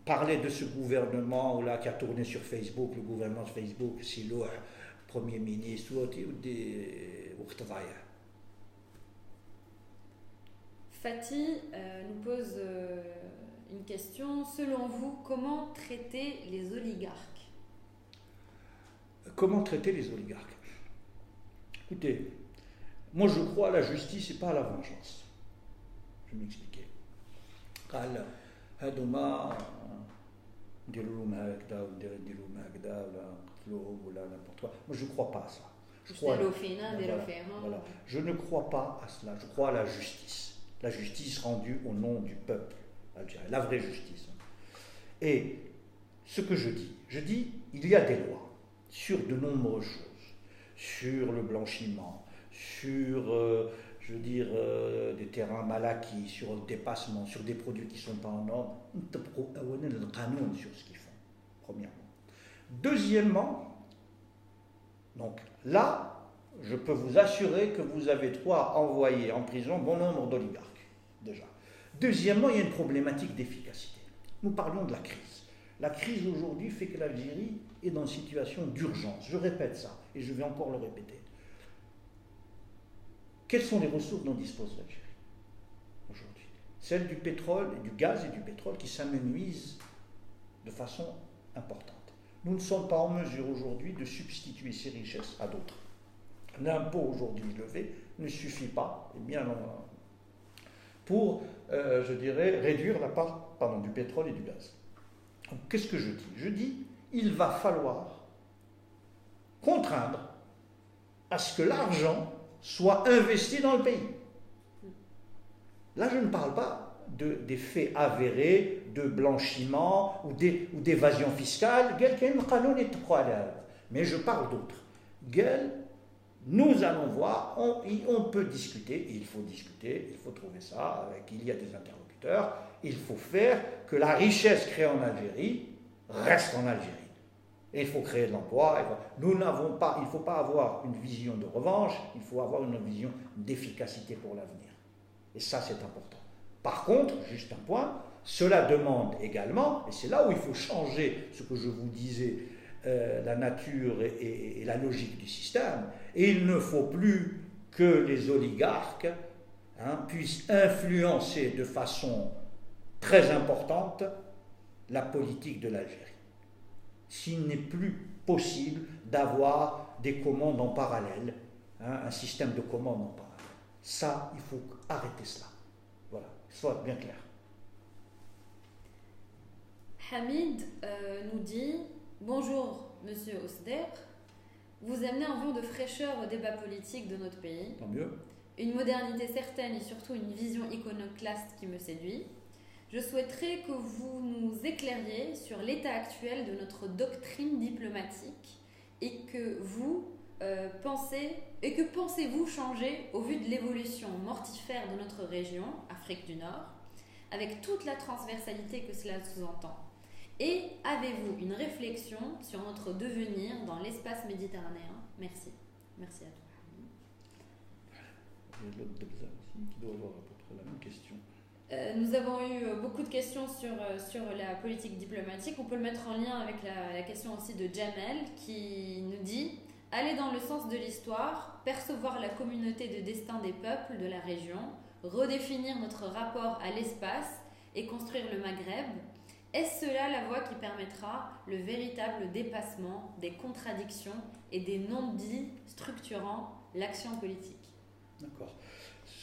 parler de ce gouvernement là, qui a tourné sur Facebook, le gouvernement de Facebook, c'est le Premier ministre ou des Fatih nous pose une question. Selon vous, comment traiter les oligarques? Comment traiter les oligarques? Écoutez, moi je crois à la justice et pas à la vengeance. Je vais m'expliquer. هذوما نديروا لهم هكذا ونديروا لهم هكذا ولا نقتلوهم ولا n'importe quoi. Moi je ne crois pas à ça. Je ne crois pas à cela. Je crois à la justice. La justice rendue au nom du peuple algérien. La vraie justice. Et ce que je dis, il y a des lois sur de nombreuses choses. Sur le blanchiment, sur des terrains mal acquis, sur le dépassement, sur des produits qui ne sont pas en ordre, sur ce qu'ils font, premièrement. Deuxièmement, donc là, je peux vous assurer que vous avez droit à envoyer en prison bon nombre d'oligarques, déjà. Deuxièmement, il y a une problématique d'efficacité. Nous parlons de la crise. La crise aujourd'hui fait que l'Algérie est dans une situation d'urgence. Je répète ça, et je vais encore le répéter. Quelles sont les ressources dont dispose l'Algérie aujourd'hui? Celles du pétrole, et du gaz et du pétrole qui s'amenuisent de façon importante. Nous ne sommes pas en mesure aujourd'hui de substituer ces richesses à d'autres. L'impôt aujourd'hui levé ne suffit pas, et bien pour, réduire la part du pétrole et du gaz. Donc, qu'est-ce que je dis? Je dis, il va falloir contraindre à ce que l'argent soit investi dans le pays. Là, je ne parle pas des faits avérés de blanchiment ou d'évasion fiscale, mais je parle d'autres. Nous allons voir, on peut discuter, il faut discuter, il faut trouver ça, il y a des interlocuteurs, il faut faire que la richesse créée en Algérie reste en Algérie. Et il faut créer de l'emploi. Il ne faut pas avoir une vision de revanche, il faut avoir une vision d'efficacité pour l'avenir. Et ça, c'est important. Par contre, juste un point, cela demande également, et c'est là où il faut changer ce que je vous disais, la nature et la logique du système, et il ne faut plus que les oligarques puissent influencer de façon très importante la politique de l'Algérie. S'il n'est plus possible d'avoir des commandes en parallèle, un système de commandes en parallèle. Ça, il faut arrêter cela. Voilà, soit bien clair. Hamid nous dit « Bonjour, Monsieur Osder. Vous amenez un vent de fraîcheur au débat politique de notre pays. Tant mieux. Une modernité certaine et surtout une vision iconoclaste qui me séduit. Je souhaiterais que vous nous éclairiez sur l'état actuel de notre doctrine diplomatique et que vous que pensez-vous changer au vu de l'évolution mortifère de notre région, Afrique du Nord, avec toute la transversalité que cela sous-entend? Et avez-vous une réflexion sur notre devenir dans l'espace méditerranéen? Merci. Merci à toi. Il y a l'autre Debza aussi qui doit avoir à peu près la même question. Nous avons eu beaucoup de questions sur la politique diplomatique. On peut le mettre en lien avec la question aussi de Jamel qui nous dit « Aller dans le sens de l'histoire, percevoir la communauté de destin des peuples de la région, redéfinir notre rapport à l'espace et construire le Maghreb. Est-ce cela la voie qui permettra le véritable dépassement des contradictions et des non-dits structurant l'action politique ?» D'accord.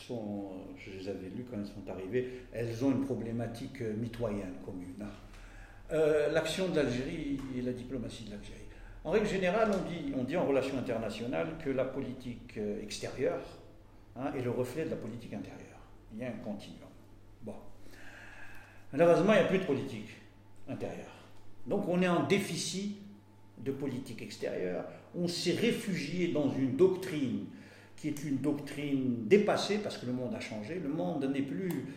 Je les avais lues quand elles sont arrivées. Elles ont une problématique mitoyenne commune. L'action de l'Algérie et la diplomatie de l'Algérie. En règle générale, on dit en relations internationales que la politique extérieure est le reflet de la politique intérieure. Il y a un continuum. Bon. Malheureusement, il n'y a plus de politique intérieure. Donc on est en déficit de politique extérieure. On s'est réfugié dans une doctrine qui est une doctrine dépassée parce que le monde a changé. Le monde n'est plus...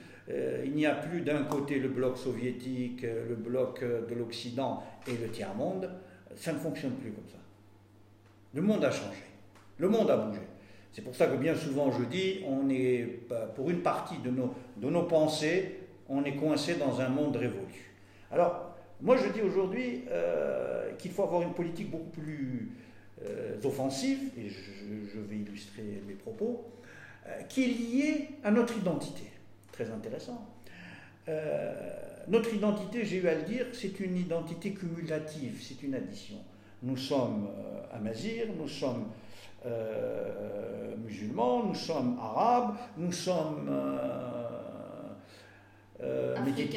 il n'y a plus d'un côté le bloc soviétique, le bloc de l'Occident et le tiers-monde. Ça ne fonctionne plus comme ça. Le monde a changé. Le monde a bougé. C'est pour ça que bien souvent je dis, on est, pour une partie de nos pensées, on est coincé dans un monde révolu. Alors, moi je dis aujourd'hui qu'il faut avoir une politique beaucoup plus offensive, et je vais illustrer mes propos, qui est liée à notre identité. Très intéressant. Notre identité, j'ai eu à le dire, c'est une identité cumulative, c'est une addition. Nous sommes amazirs, nous sommes musulmans, nous sommes arabes, nous sommes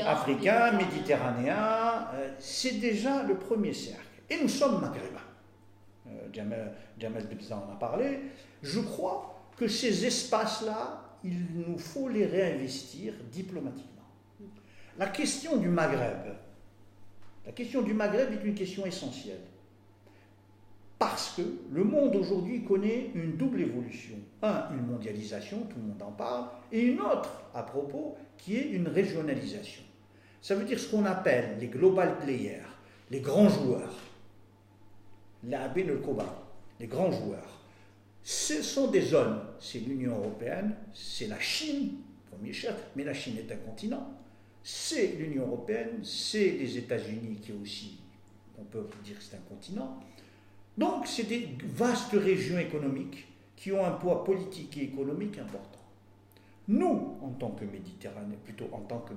africains, méditerranéens. C'est déjà le premier cercle. Et nous sommes maghrébins. Jamel Debza en a parlé. Je crois que ces espaces-là, il nous faut les réinvestir diplomatiquement. La question du Maghreb est une question essentielle. Parce que le monde aujourd'hui connaît une double évolution. Une mondialisation, tout le monde en parle, et une autre, à propos, qui est une régionalisation. Ça veut dire ce qu'on appelle les global players, les grands joueurs. Les grands joueurs. Ce sont des zones, c'est l'Union européenne, c'est la Chine, premier chef, mais la Chine est un continent. C'est l'Union européenne, c'est les États-Unis qui est aussi, on peut dire que c'est un continent. Donc c'est des vastes régions économiques qui ont un poids politique et économique important. Nous, en tant que Méditerranéens, plutôt en tant que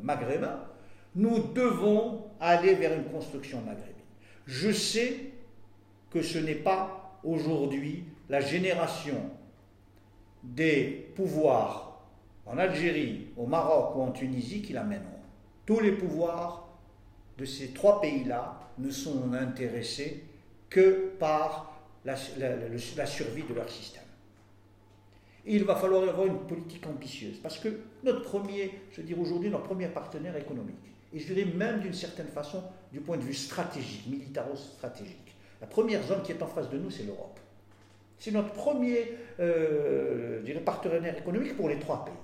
Maghrébins, nous devons aller vers une construction maghrébine. Je sais que ce n'est pas aujourd'hui la génération des pouvoirs en Algérie, au Maroc ou en Tunisie qui l'amèneront. Tous les pouvoirs de ces trois pays-là ne sont intéressés que par la survie de leur système. Et il va falloir avoir une politique ambitieuse, parce que notre premier partenaire économique, et je dirais même d'une certaine façon du point de vue stratégique, militaro-stratégique, la première zone qui est en face de nous, c'est l'Europe. C'est notre premier partenaire économique pour les trois pays.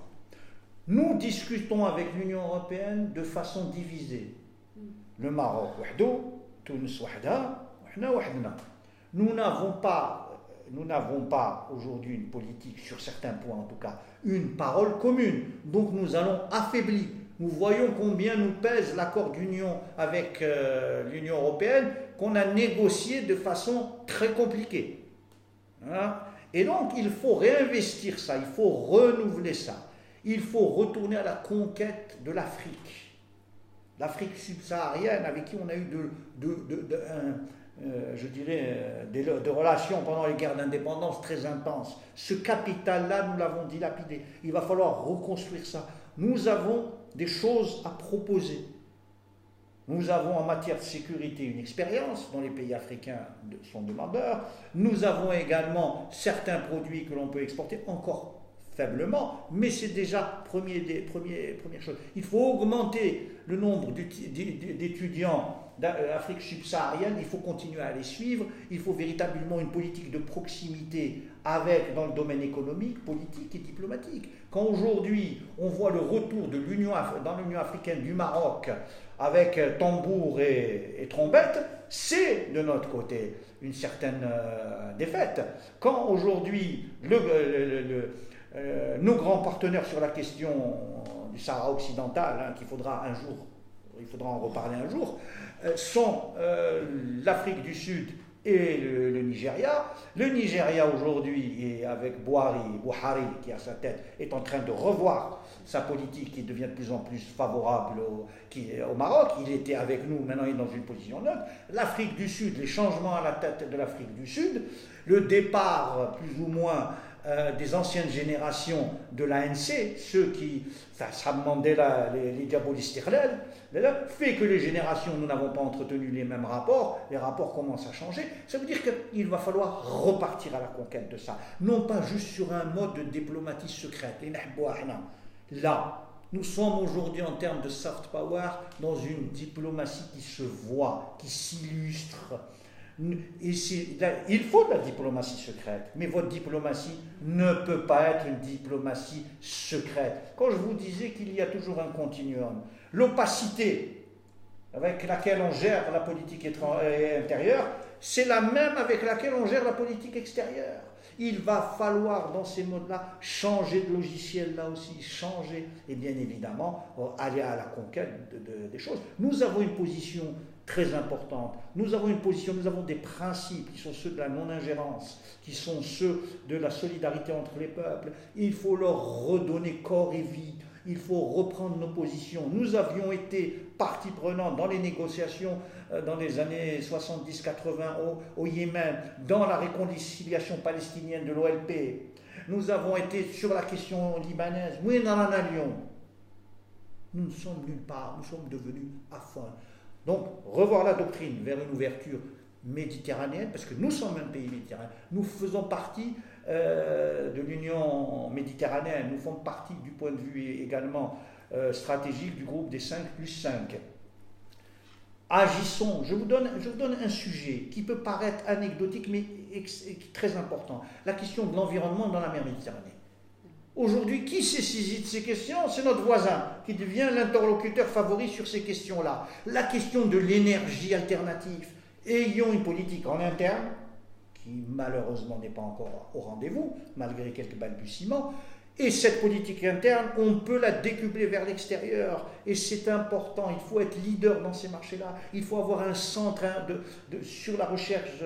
Nous discutons avec l'Union européenne de façon divisée. Le Maroc, Tunis, nous n'avons pas aujourd'hui une politique, sur certains points en tout cas, une parole commune. Donc nous allons affaiblir. Nous voyons combien nous pèse l'accord d'union avec l'Union européenne qu'on a négocié de façon très compliquée. Et donc il faut réinvestir ça, il faut renouveler ça. Il faut retourner à la conquête de l'Afrique. L'Afrique subsaharienne avec qui on a eu des relations pendant les guerres d'indépendance très intenses. Ce capital-là, nous l'avons dilapidé. Il va falloir reconstruire ça. Nous avons des choses à proposer. Nous avons en matière de sécurité une expérience dont les pays africains sont demandeurs. Nous avons également certains produits que l'on peut exporter. Encore faiblement, mais c'est déjà première chose. Il faut augmenter le nombre d'étudiants d'Afrique subsaharienne, il faut continuer à les suivre, il faut véritablement une politique de proximité dans le domaine économique, politique et diplomatique. Quand aujourd'hui on voit le retour dans l'Union africaine du Maroc avec tambour et trompette, c'est de notre côté une certaine défaite. Quand aujourd'hui nos grands partenaires sur la question du Sahara occidental, il faudra en reparler un jour, sont l'Afrique du Sud et le Nigeria. Le Nigeria aujourd'hui, et avec Buhari qui est à sa tête, est en train de revoir sa politique qui devient de plus en plus favorable au Maroc. Il était avec nous, maintenant il est dans une position neutre. L'Afrique du Sud, les changements à la tête de l'Afrique du Sud, le départ plus ou moins des anciennes générations de l'ANC, ceux qui, Sam Mandela, les diabolistes Istiqlal, fait que les générations, nous n'avons pas entretenu les mêmes rapports, les rapports commencent à changer. Ça veut dire qu'il va falloir repartir à la conquête de ça, non pas juste sur un mode de diplomatie secrète. Là, nous sommes aujourd'hui en termes de soft power dans une diplomatie qui se voit, qui s'illustre. Et il faut de la diplomatie secrète, mais votre diplomatie ne peut pas être une diplomatie secrète. Quand je vous disais qu'il y a toujours un continuum, l'opacité avec laquelle on gère la politique intérieure, c'est la même avec laquelle on gère la politique extérieure. Il va falloir, dans ces modes-là, changer de logiciel là aussi, changer, et bien évidemment, aller à la conquête des choses. Nous avons une position très importante. Nous avons des principes qui sont ceux de la non-ingérence, qui sont ceux de la solidarité entre les peuples. Il faut leur redonner corps et vie. Il faut reprendre nos positions. Nous avions été partie prenante dans les négociations dans les années 70-80 au Yémen, dans la réconciliation palestinienne de l'OLP. Nous avons été sur la question libanaise. Oui, dans la Lyon. Nous ne sommes nulle part. Nous sommes devenus à fond. Donc, revoir la doctrine vers une ouverture méditerranéenne, parce que nous sommes un pays méditerranéen, nous faisons partie de l'Union méditerranéenne, nous faisons partie du point de vue également stratégique du groupe des 5+5. Agissons. Je vous donne un sujet qui peut paraître anecdotique, mais très important. La question de l'environnement dans la mer Méditerranée. Aujourd'hui, qui s'est saisi de ces questions? C'est notre voisin qui devient l'interlocuteur favori sur ces questions-là. La question de l'énergie alternative. Ayons une politique en interne, qui malheureusement n'est pas encore au rendez-vous, malgré quelques balbutiements. Et cette politique interne, on peut la décupler vers l'extérieur. Et c'est important, il faut être leader dans ces marchés-là. Il faut avoir un centre sur la recherche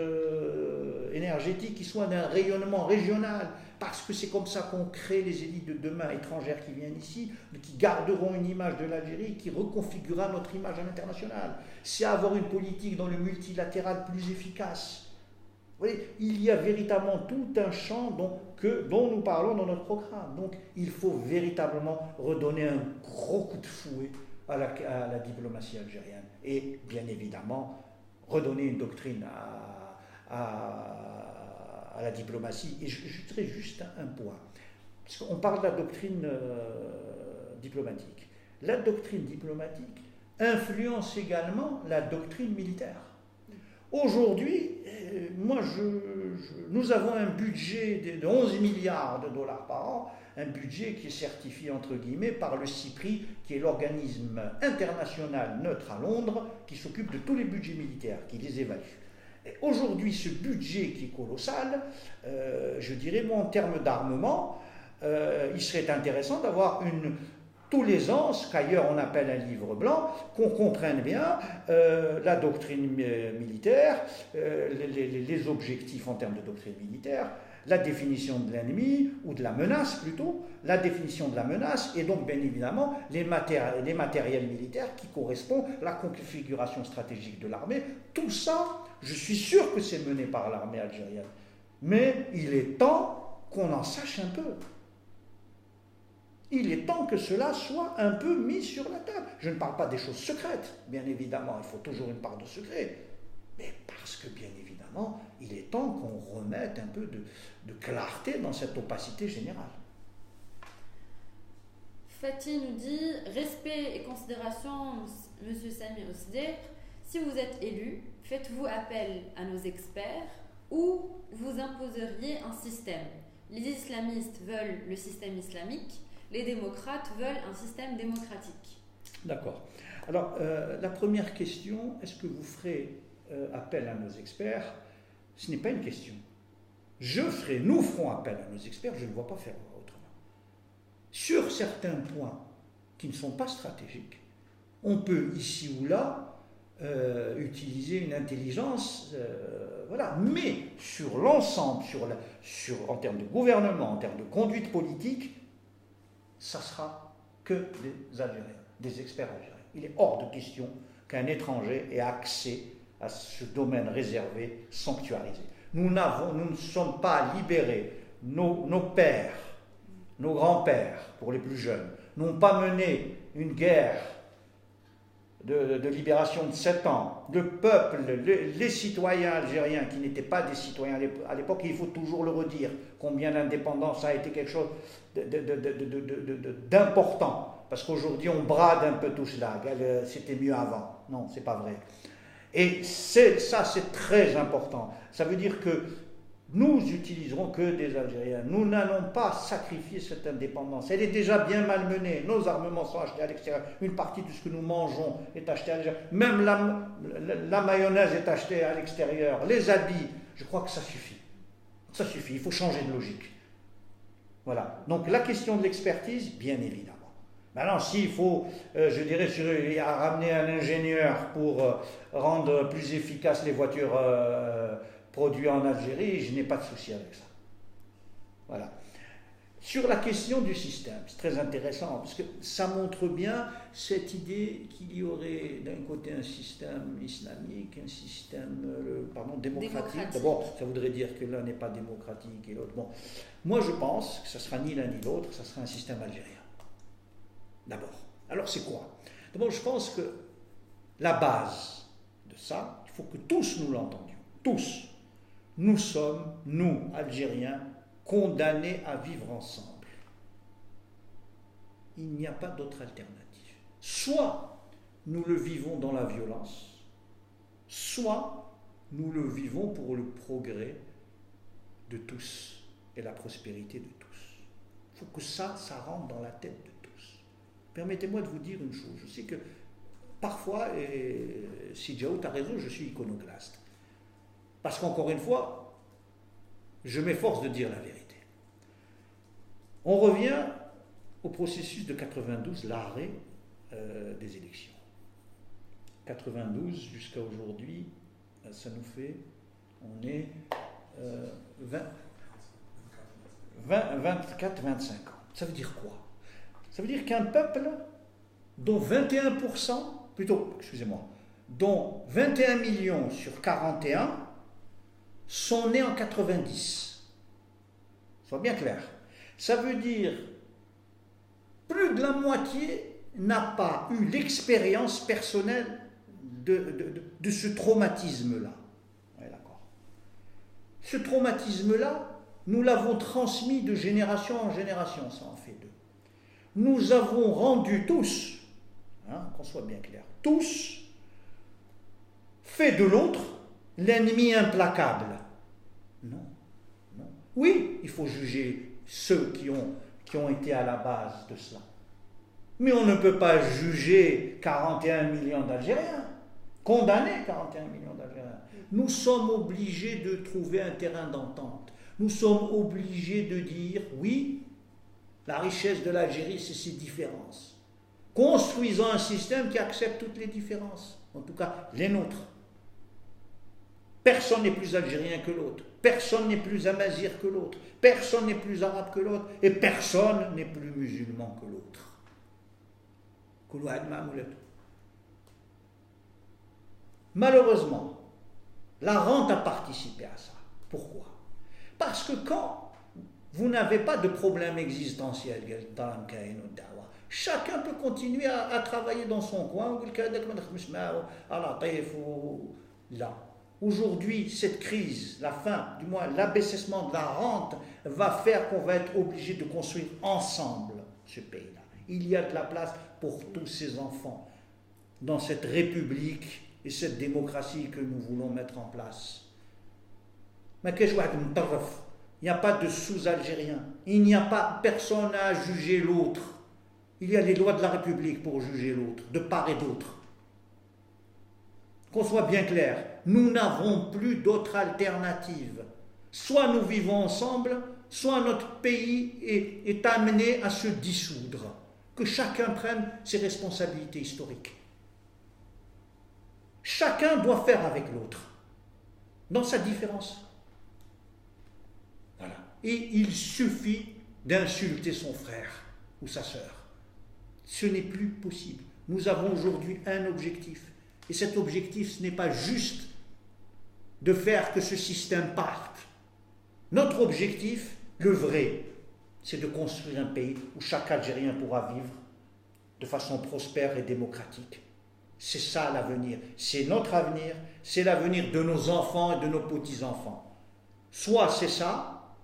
énergétique qui soit d'un rayonnement régional. Parce que c'est comme ça qu'on crée les élites de demain étrangères qui viennent ici, qui garderont une image de l'Algérie, qui reconfigurera notre image à l'international. C'est avoir une politique dans le multilatéral plus efficace. Vous voyez, il y a véritablement tout un champ dont nous parlons dans notre programme. Donc il faut véritablement redonner un gros coup de fouet à la diplomatie algérienne. Et bien évidemment, redonner une doctrine à la diplomatie. Et je dirais juste un point. Parce qu'on parle de la doctrine diplomatique. La doctrine diplomatique influence également la doctrine militaire. Aujourd'hui, nous avons un budget de 11 milliards de dollars par an, un budget qui est certifié entre guillemets par le CIPRI, qui est l'organisme international neutre à Londres, qui s'occupe de tous les budgets militaires, qui les évalue. Aujourd'hui, ce budget qui est colossal, je dirais, moi, en termes d'armement, il serait intéressant d'avoir tous les ans, ce qu'ailleurs on appelle un livre blanc, qu'on comprenne bien la doctrine militaire, les objectifs en termes de doctrine militaire, la définition de l'ennemi, ou de la menace plutôt, la définition de la menace, et donc bien évidemment les matériels militaires qui correspondent à la configuration stratégique de l'armée. Tout ça, je suis sûr que c'est mené par l'armée algérienne. Mais il est temps qu'on en sache un peu. Il est temps que cela soit un peu mis sur la table. Je ne parle pas des choses secrètes, bien évidemment, il faut toujours une part de secret. Mais parce que, bien évidemment, il est temps qu'on remette un peu de clarté dans cette opacité générale. Fatih nous dit respect et considération, Monsieur Samir Ousder. Si vous êtes élu, faites-vous appel à nos experts ou vous imposeriez un système. Les islamistes veulent le système islamique, les démocrates veulent un système démocratique. D'accord. Alors, la première question, est-ce que vous ferez appel à nos experts? Ce n'est pas une question. Nous ferons appel à nos experts, je ne vois pas faire autrement. Sur certains points qui ne sont pas stratégiques, on peut ici ou là utiliser une intelligence, voilà. Mais sur l'ensemble, en termes de gouvernement, en termes de conduite politique, ça sera que des Algériens, des experts algériens. Il est hors de question qu'un étranger ait accès à ce domaine réservé, sanctuarisé. Nous ne sommes pas libérés. Nos pères, nos grands-pères, pour les plus jeunes, n'ont pas mené une guerre de libération de 7 ans. Le peuple, les citoyens algériens qui n'étaient pas des citoyens à l'époque, il faut toujours le redire, combien l'indépendance a été quelque chose d'important. Parce qu'aujourd'hui, on brade un peu tout cela. C'était mieux avant. Non, c'est pas vrai. Et ça, c'est très important. Ça veut dire que nous utiliserons que des Algériens. Nous n'allons pas sacrifier cette indépendance. Elle est déjà bien malmenée. Nos armements sont achetés à l'extérieur. Une partie de ce que nous mangeons est acheté à l'extérieur. Même la mayonnaise est achetée à l'extérieur. Les habits, je crois que ça suffit. Ça suffit. Il faut changer de logique. Voilà. Donc la question de l'expertise, bien évidemment. Maintenant, s'il faut, je dirais, ramener un ingénieur pour rendre plus efficaces les voitures produites en Algérie, je n'ai pas de souci avec ça. Voilà. Sur la question du système, c'est très intéressant, parce que ça montre bien cette idée qu'il y aurait d'un côté un système islamique, un système démocratique. D'abord, ça voudrait dire que l'un n'est pas démocratique et l'autre. Bon, moi je pense que ce ne sera ni l'un ni l'autre, ce sera un système algérien. D'abord. Alors c'est quoi? D'abord, je pense que la base de ça, il faut que tous nous l'entendions. Tous. Nous sommes, nous, Algériens, condamnés à vivre ensemble. Il n'y a pas d'autre alternative. Soit nous le vivons dans la violence, soit nous le vivons pour le progrès de tous et la prospérité de tous. Il faut que ça rentre dans la tête de tous. Permettez-moi de vous dire une chose. Je sais que parfois, et si Djaou, tu as raison, je suis iconoclaste. Parce qu'encore une fois, je m'efforce de dire la vérité. On revient au processus de 92, l'arrêt des élections. 92 jusqu'à aujourd'hui, ça nous fait, on est 24-25 ans. Ça veut dire quoi? Ça veut dire qu'un peuple dont 21 millions sur 41 sont nés en 90. Soit bien clair. Ça veut dire plus de la moitié n'a pas eu l'expérience personnelle de ce traumatisme-là. Ouais, d'accord. Ce traumatisme-là, nous l'avons transmis de génération en génération, ça en fait deux. Nous avons rendu tous, qu'on soit bien clair, tous, fait de l'autre l'ennemi implacable. Non, non. Oui, il faut juger ceux qui ont été à la base de cela. Mais on ne peut pas juger 41 millions d'Algériens, condamner 41 millions d'Algériens. Nous sommes obligés de trouver un terrain d'entente. Nous sommes obligés de dire, oui, la richesse de l'Algérie, c'est ses différences. Construisons un système qui accepte toutes les différences, en tout cas les nôtres. Personne n'est plus algérien que l'autre, personne n'est plus amazigh que l'autre, personne n'est plus arabe que l'autre, et personne n'est plus musulman que l'autre. Malheureusement, la rente a participé à ça. Pourquoi? Parce que quand vous n'avez pas de problème existentiel, chacun peut continuer à travailler dans son coin. Là. Aujourd'hui, cette crise, la fin, du moins l'abaissement de la rente, va faire qu'on va être obligé de construire ensemble ce pays-là. Il y a de la place pour tous ces enfants dans cette république et cette démocratie que nous voulons mettre en place. Mais il n'y a pas de sous-algérien. Il n'y a pas personne à juger l'autre. Il y a les lois de la République pour juger l'autre, de part et d'autre. Qu'on soit bien clair, nous n'avons plus d'autre alternative. Soit nous vivons ensemble, soit notre pays est amené à se dissoudre. Que chacun prenne ses responsabilités historiques. Chacun doit faire avec l'autre, dans sa différence. Voilà. Et il suffit d'insulter son frère ou sa sœur. Ce n'est plus possible. Nous avons aujourd'hui un objectif. Et cet objectif, ce n'est pas juste de faire que ce système parte. Notre objectif, le vrai, c'est de construire un pays où chaque Algérien pourra vivre de façon prospère et démocratique. C'est ça l'avenir. C'est notre avenir, c'est l'avenir de nos enfants et de nos petits-enfants. Soit c'est ça,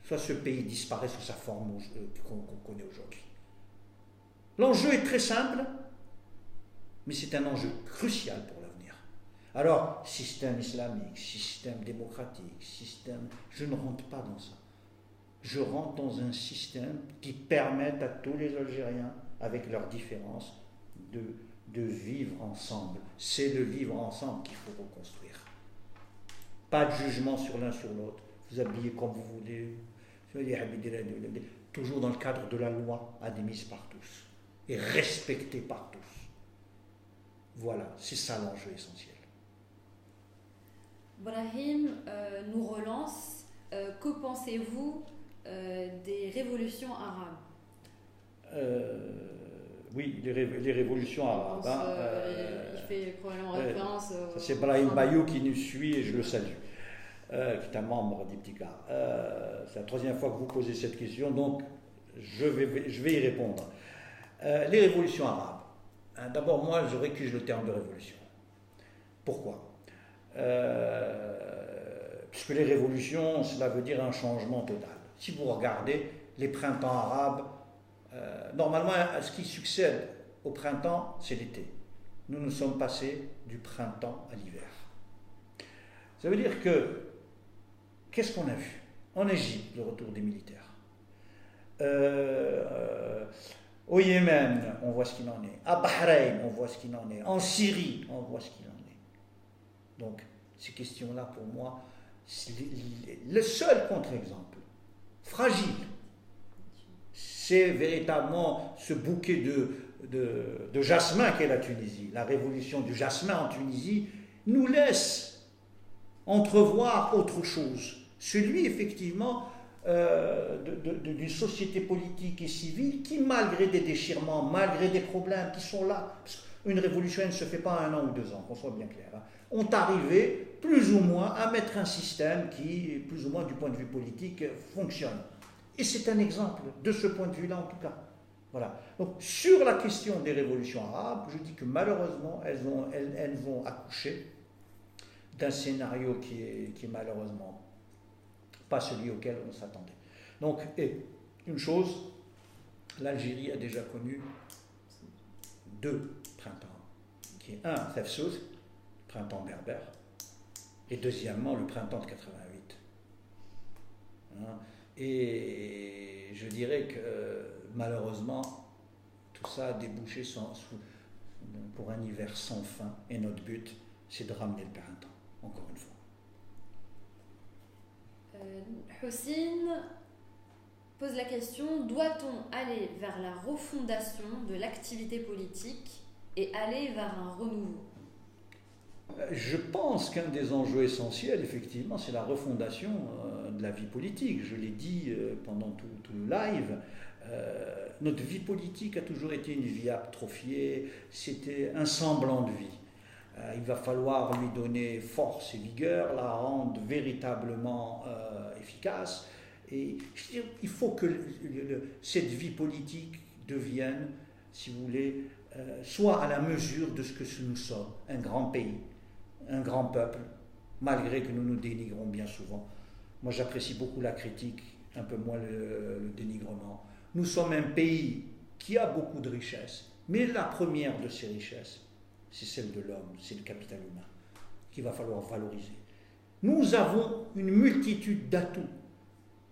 soit ce pays disparaît sous sa forme qu'on connaît aujourd'hui. L'enjeu est très simple, mais c'est un enjeu crucial pour l'avenir. Alors, système islamique, système démocratique, système... Je ne rentre pas dans ça. Je rentre dans un système qui permette à tous les Algériens, avec leurs différences, de vivre ensemble. C'est le vivre ensemble qu'il faut reconstruire. Pas de jugement sur l'un sur l'autre. Vous habillez comme vous voulez. Toujours dans le cadre de la loi admise par tous et respectée par tous. Voilà, c'est ça l'enjeu essentiel. Brahim nous relance. Que pensez-vous des révolutions arabes? Oui, les révolutions arabes. Il fait probablement référence. C'est Brahim Bayou qui nous suit et je le salue, qui est un membre d'Iptika. C'est la troisième fois que vous posez cette question, donc je vais y répondre. Les révolutions arabes. D'abord, moi, je récuse le terme de révolution. Pourquoi? Puisque les révolutions, cela veut dire un changement total. Si vous regardez les printemps arabes, normalement, ce qui succède au printemps, c'est l'été. Nous sommes passés du printemps à l'hiver. Ça veut dire que, qu'est-ce qu'on a vu? En Égypte, le retour des militaires. Au Yémen, on voit ce qu'il en est. À Bahreïn, on voit ce qu'il en est. En Syrie, on voit ce qu'il en est. Donc, ces questions-là, pour moi, c'est le seul contre-exemple, fragile, c'est véritablement ce bouquet de jasmin qu'est la Tunisie. La révolution du jasmin en Tunisie nous laisse entrevoir autre chose. Celui, effectivement, d'une société politique et civile qui, malgré des déchirements, malgré des problèmes qui sont là, parce qu'une révolution ne se fait pas en 1 an ou 2 ans, qu'on soit bien clair, ont arrivé plus ou moins à mettre un système qui, plus ou moins du point de vue politique, fonctionne. Et c'est un exemple de ce point de vue-là en tout cas. Voilà. Donc sur la question des révolutions arabes, je dis que malheureusement, elles vont accoucher d'un scénario qui est malheureusement pas celui auquel on s'attendait. Donc, une chose, l'Algérie a déjà connu 2 printemps, qui est un, Fefsouz, printemps berbère, et deuxièmement, le printemps de 88. Et je dirais que malheureusement, tout ça a débouché pour un hiver sans fin, et notre but, c'est de ramener le printemps, encore une fois. Houssine pose la question, doit-on aller vers la refondation de l'activité politique et aller vers un renouveau? Je pense qu'un des enjeux essentiels, effectivement, c'est la refondation de la vie politique. Je l'ai dit pendant tout le live. Notre vie politique a toujours été une vie atrophiée, c'était un semblant de vie. Il va falloir lui donner force et vigueur, la rendre véritablement efficace. Et je veux dire, il faut que cette vie politique devienne, si vous voulez, soit à la mesure de ce que nous sommes, un grand pays, un grand peuple, malgré que nous nous dénigrons bien souvent. Moi, j'apprécie beaucoup la critique, un peu moins le dénigrement. Nous sommes un pays qui a beaucoup de richesses. Mais la première de ces richesses, c'est celle de l'homme, c'est le capital humain, qu'il va falloir valoriser. Nous avons une multitude d'atouts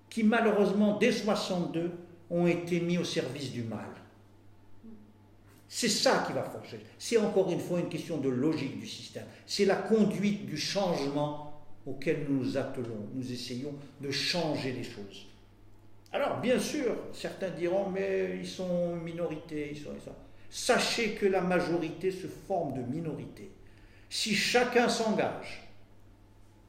qui, malheureusement, dès 1962, ont été mis au service du mal. C'est ça qui va forger. C'est encore une fois une question de logique du système. C'est la conduite du changement auquel nous nous attelons. Nous essayons de changer les choses. Alors, bien sûr, certains diront, mais ils sont une minorité, ils sont ça. Sachez que la majorité se forme de minorité. Si chacun s'engage,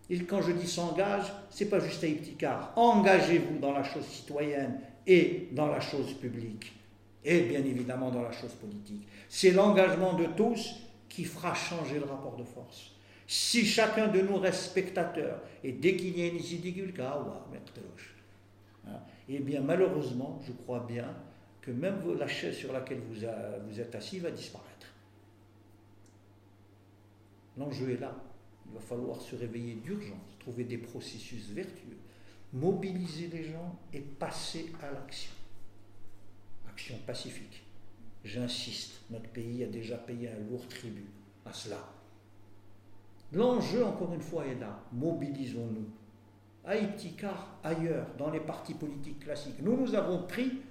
et quand je dis s'engage, ce n'est pas juste à Iptikar, engagez-vous dans la chose citoyenne et dans la chose publique, et bien évidemment dans la chose politique. C'est l'engagement de tous qui fera changer le rapport de force. Si chacun de nous reste spectateur, et dès qu'il y a une idée, eh bien malheureusement, je crois bien que même la chaise sur laquelle vous êtes assis va disparaître. L'enjeu est là. Il va falloir se réveiller d'urgence, trouver des processus vertueux, mobiliser les gens et passer à l'action. Action pacifique. J'insiste, notre pays a déjà payé un lourd tribut à cela. L'enjeu, encore une fois, est là. Mobilisons-nous. À Iptikar, ailleurs, dans les partis politiques classiques, nous avons pris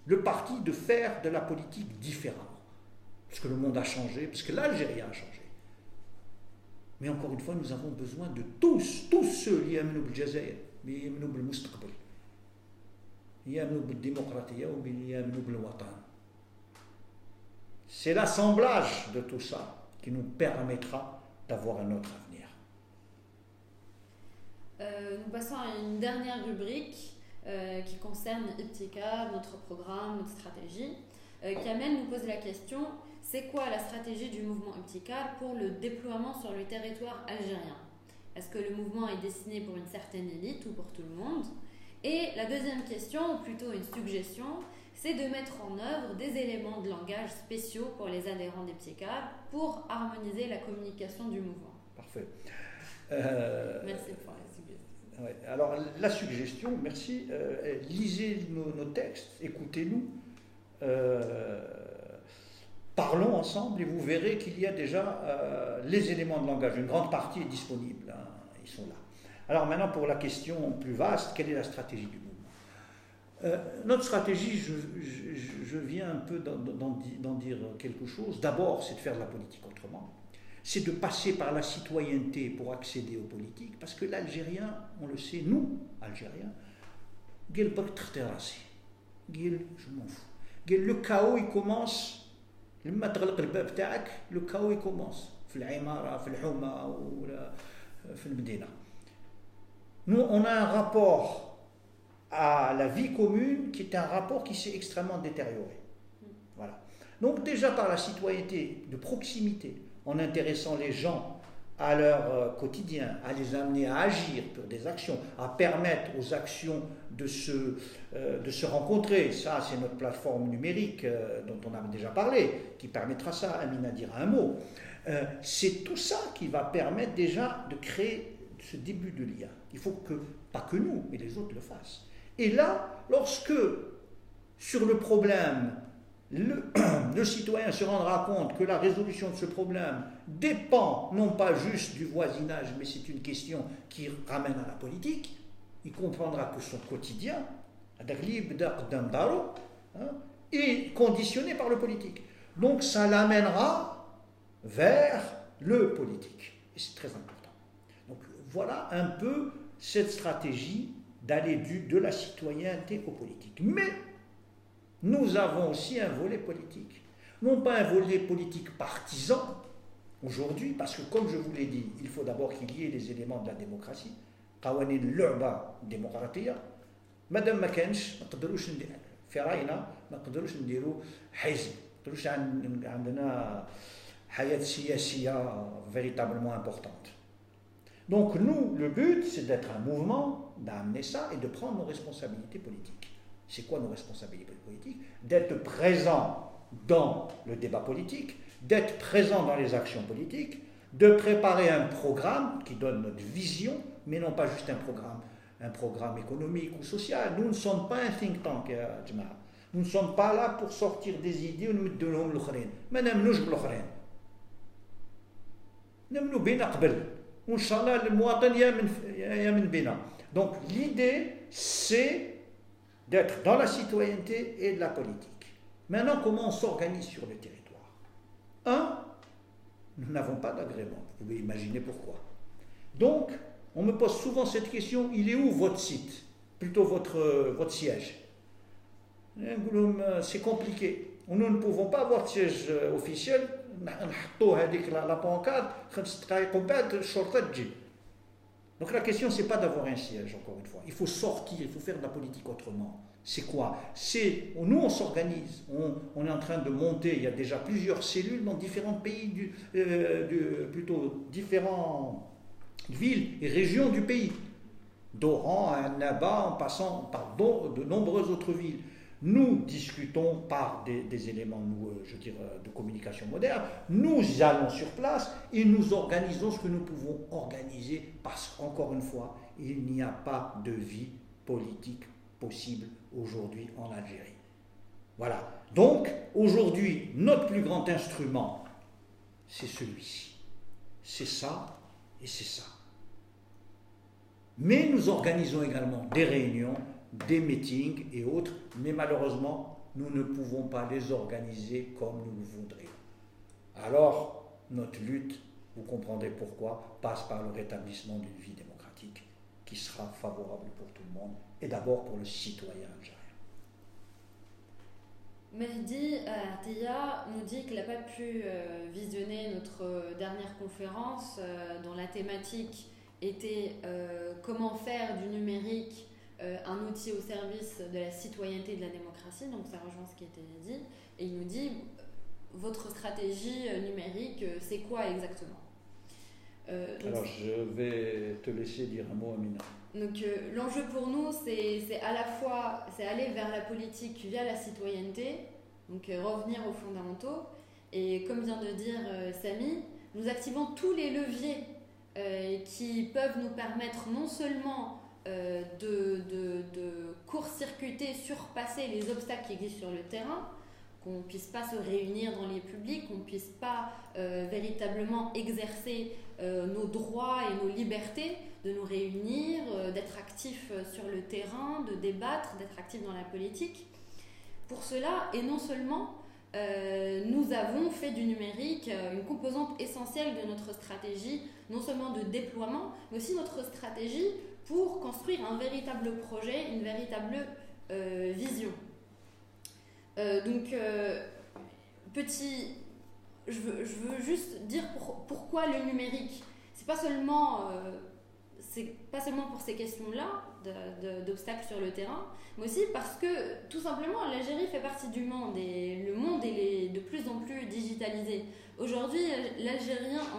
le parti de faire de la politique différemment. Parce que le monde a changé, parce que l'Algérie a changé. Mais encore une fois, nous avons besoin de tous ceux qui يؤمنوا بالجزائر, qui يؤمنوا بالمستقبل, qui يؤمنوا بالديمقراطية ou qui يؤمنوا بالوطن. C'est l'assemblage de tout ça qui nous permettra d'avoir un autre avenir. Nous passons à une dernière rubrique qui concerne Iptikar, notre programme, notre stratégie. Kamel nous pose la question: c'est quoi la stratégie du mouvement Iptikar pour le déploiement sur le territoire algérien? Est-ce que le mouvement est destiné pour une certaine élite ou pour tout le monde? Et la deuxième question, ou plutôt une suggestion, c'est de mettre en œuvre des éléments de langage spéciaux pour les adhérents d'Iptikar pour harmoniser la communication du mouvement. Parfait. Merci pour la suggestion. Ouais, alors la suggestion, merci, lisez nos textes, écoutez-nous. Parlons ensemble et vous verrez qu'il y a déjà les éléments de langage. Une grande partie est disponible, hein, ils sont là. Alors maintenant, pour la question plus vaste, quelle est la stratégie du mouvement? Notre stratégie, je viens un peu d'en dire quelque chose. D'abord, c'est de faire de la politique autrement. C'est de passer par la citoyenneté pour accéder aux politiques, parce que l'Algérien, on le sait, nous, Algériens, je m'en fous. Le chaos, il commence. Le chaos il commence في العمارة في الحومة ولا في المدينة. Nous on a un rapport à la vie commune qui est un rapport qui s'est extrêmement détérioré. Voilà. Donc déjà par la citoyenneté de proximité, en intéressant les gens à leur quotidien, à les amener à agir pour des actions, à permettre aux actions de se rencontrer. Ça, c'est notre plateforme numérique dont on a déjà parlé, qui permettra ça. Amina dira un mot. C'est tout ça qui va permettre déjà de créer ce début de lien. Il faut que, pas que nous, mais les autres le fassent. Et là, lorsque, sur le problème, le citoyen se rendra compte que la résolution de ce problème dépend non pas juste du voisinage, mais c'est une question qui ramène à la politique, il comprendra que son quotidien est conditionné par le politique. Donc ça l'amènera vers le politique. Et c'est très important. Donc voilà un peu cette stratégie d'aller de la citoyenneté au politique. Mais nous avons aussi un volet politique. Non pas un volet politique partisan, aujourd'hui, parce que comme je vous l'ai dit, il faut d'abord qu'il y ait les éléments de la démocratie. قوانين اللعبة الديمقراطية مادام ما كانش ما نقدروش في راينا ما نقدروش نديروا حزب ما نقدروش عندنا حياة سياسية véritablement importante. Donc nous, le but, c'est d'être un mouvement, d'amener ça et de prendre nos responsabilités politiques. C'est quoi nos responsabilités politiques? D'être présent dans le débat politique, d'être présent dans les actions politiques, de préparer un programme qui donne notre vision, mais non pas juste un programme économique ou social. Nous ne sommes pas un think tank, Nous ne sommes pas là pour sortir des idées ou nous mettre de l'autre. Mais nous ne sommes pas là. Nous بينا قبل وإن شاء الله المواطن يامن بنا. Donc l'idée c'est d'être dans la citoyenneté et de la politique. Maintenant, comment on s'organise sur le territoire? Nous n'avons pas d'agrément. Vous pouvez imaginer pourquoi. Donc, on me pose souvent cette question, il est où votre site? Plutôt votre siège. C'est compliqué. Nous ne pouvons pas avoir de siège officiel. Donc la question, c'est pas d'avoir un siège, encore une fois. Il faut sortir, il faut faire de la politique autrement. C'est quoi? Nous, on s'organise. On est en train de monter. Il y a déjà plusieurs cellules dans différents pays, plutôt différentes villes et régions du pays. D'Oran à Annaba, en passant par de nombreuses autres villes. Nous discutons par des éléments, de communication moderne. Nous allons sur place et nous organisons ce que nous pouvons organiser parce qu'encore une fois, il n'y a pas de vie politique possible aujourd'hui en Algérie. Voilà. Donc, aujourd'hui, notre plus grand instrument, c'est celui-ci. C'est ça et c'est ça. Mais nous organisons également des réunions, des meetings et autres, mais malheureusement, nous ne pouvons pas les organiser comme nous le voudrions. Alors, notre lutte, vous comprendrez pourquoi, passe par le rétablissement d'une vie démocratique qui sera favorable pour tout le monde, et d'abord pour le citoyen algérien. Mehdi Atiya nous dit qu'il n'a pas pu visionner notre dernière conférence dont la thématique était comment faire du numérique un outil au service de la citoyenneté et de la démocratie, donc ça rejoint ce qui était dit, et il nous dit votre stratégie numérique, c'est quoi exactement? Alors je vais te laisser dire un mot, Amina. Donc l'enjeu pour nous, c'est à la fois aller vers la politique via la citoyenneté, donc revenir aux fondamentaux, et comme vient de dire Samy, nous activons tous les leviers qui peuvent nous permettre non seulement de court-circuiter, surpasser les obstacles qui existent sur le terrain, qu'on ne puisse pas se réunir dans les publics, qu'on ne puisse pas véritablement exercer nos droits et nos libertés, de nous réunir, d'être actifs sur le terrain, de débattre, d'être actifs dans la politique. Pour cela, et non seulement, nous avons fait du numérique une composante essentielle de notre stratégie, non seulement de déploiement, mais aussi notre stratégie pour construire un véritable projet, une véritable vision. Je veux juste dire pourquoi le numérique. C'est pas seulement pour ces questions-là d'obstacles sur le terrain, mais aussi parce que tout simplement l'Algérie fait partie du monde et le monde est de plus en plus digitalisé. Aujourd'hui,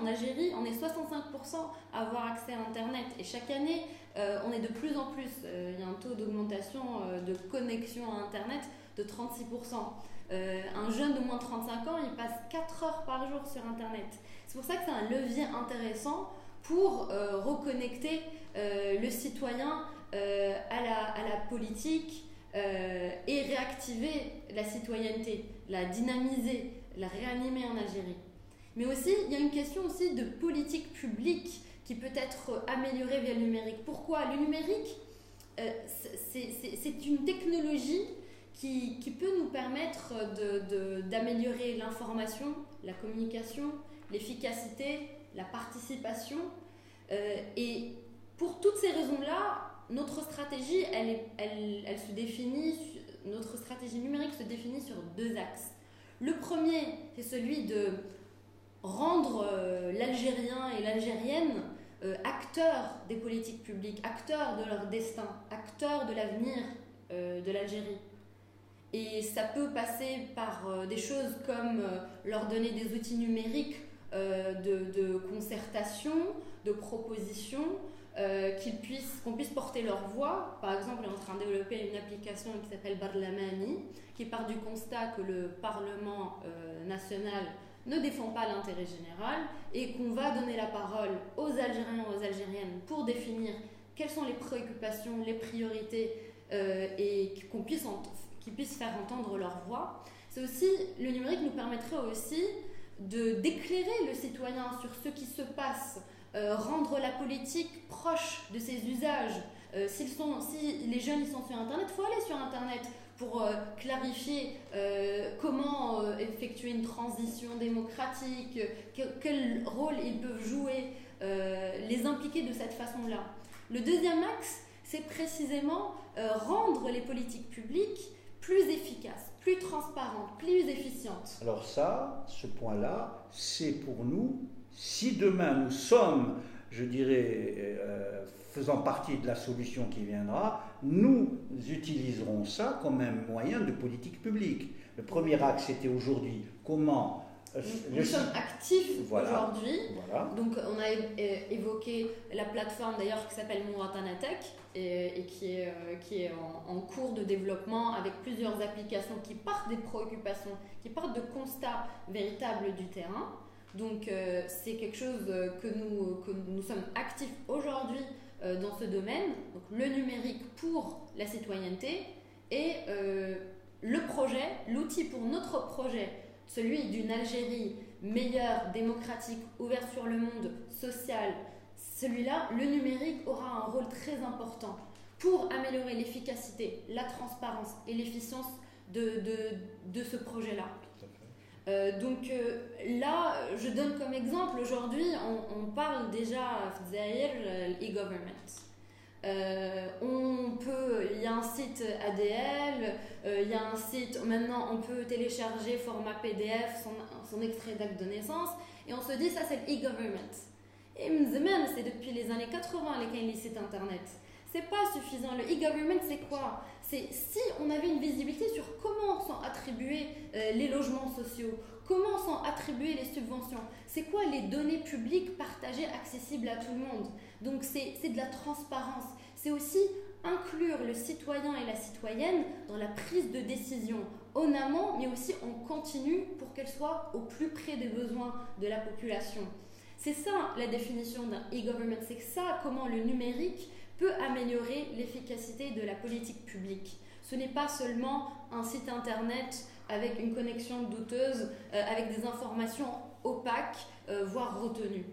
en Algérie, on est 65% à avoir accès à Internet et chaque année, on est de plus en plus. Il y a un taux d'augmentation de connexion à Internet de 36%. Un jeune de moins de 35 ans, il passe 4 heures par jour sur Internet. C'est pour ça que c'est un levier intéressant pour reconnecter le citoyen à la politique et réactiver la citoyenneté, la dynamiser, la réanimer en Algérie. Mais aussi, il y a une question aussi de politique publique qui peut être améliorée via le numérique. Pourquoi? Le numérique, c'est une technologie qui peut nous permettre d'améliorer l'information, la communication, l'efficacité, la participation. Et pour toutes ces raisons-là, notre stratégie, notre stratégie numérique se définit sur 2 axes. Le premier, c'est celui de rendre l'Algérien et l'Algérienne acteurs des politiques publiques, acteurs de leur destin, acteurs de l'avenir de l'Algérie. Et ça peut passer par des choses comme leur donner des outils numériques de concertation, de proposition, qu'on puisse porter leur voix. Par exemple, on est en train de développer une application qui s'appelle Barlamani, qui part du constat que le Parlement national ne défend pas l'intérêt général et qu'on va donner la parole aux Algériens et aux Algériennes pour définir quelles sont les préoccupations, les priorités et qu'ils puissent faire entendre leur voix. C'est aussi, le numérique nous permettrait aussi d'éclairer le citoyen sur ce qui se passe, rendre la politique proche de ses usages. Si les jeunes ils sont sur Internet, il faut aller sur Internet pour clarifier comment effectuer une transition démocratique, quel rôle ils peuvent jouer, les impliquer de cette façon-là. Le deuxième axe, c'est précisément rendre les politiques publiques plus efficaces, plus transparentes, plus efficientes. Alors ça, ce point-là, c'est pour nous, si demain nous sommes, je dirais, faisant partie de la solution qui viendra, nous utiliserons ça comme un moyen de politique publique. Le premier axe, c'était aujourd'hui comment... Nous sommes actifs aujourd'hui. Voilà. Donc, on a évoqué la plateforme d'ailleurs qui s'appelle Muwatanatek et qui est en cours de développement avec plusieurs applications qui partent des préoccupations, qui partent de constats véritables du terrain. Donc, c'est quelque chose que nous sommes actifs aujourd'hui dans ce domaine. Donc, le numérique pour la citoyenneté et le projet, l'outil pour notre projet, celui d'une Algérie meilleure, démocratique, ouverte sur le monde, sociale, celui-là, le numérique aura un rôle très important pour améliorer l'efficacité, la transparence et l'efficience de ce projet-là. Donc là, je donne comme exemple, aujourd'hui, on parle déjà e-government. Il y a un site ADL, il y a un site, maintenant on peut télécharger format PDF, son extrait d'acte de naissance, et on se dit ça c'est l'e-government. Et même c'est depuis les années 80 les sites internet. C'est pas suffisant. Le e-government c'est quoi? C'est si on avait une visibilité sur comment sont attribués les logements sociaux, comment sont attribuées les subventions, c'est quoi les données publiques partagées, accessibles à tout le monde. Donc c'est de la transparence. C'est aussi inclure le citoyen et la citoyenne dans la prise de décision en amont, mais aussi en continu pour qu'elle soit au plus près des besoins de la population. C'est ça la définition d'un e-government, c'est ça comment le numérique peut améliorer l'efficacité de la politique publique. Ce n'est pas seulement un site internet avec une connexion douteuse, avec des informations opaques, voire retenues.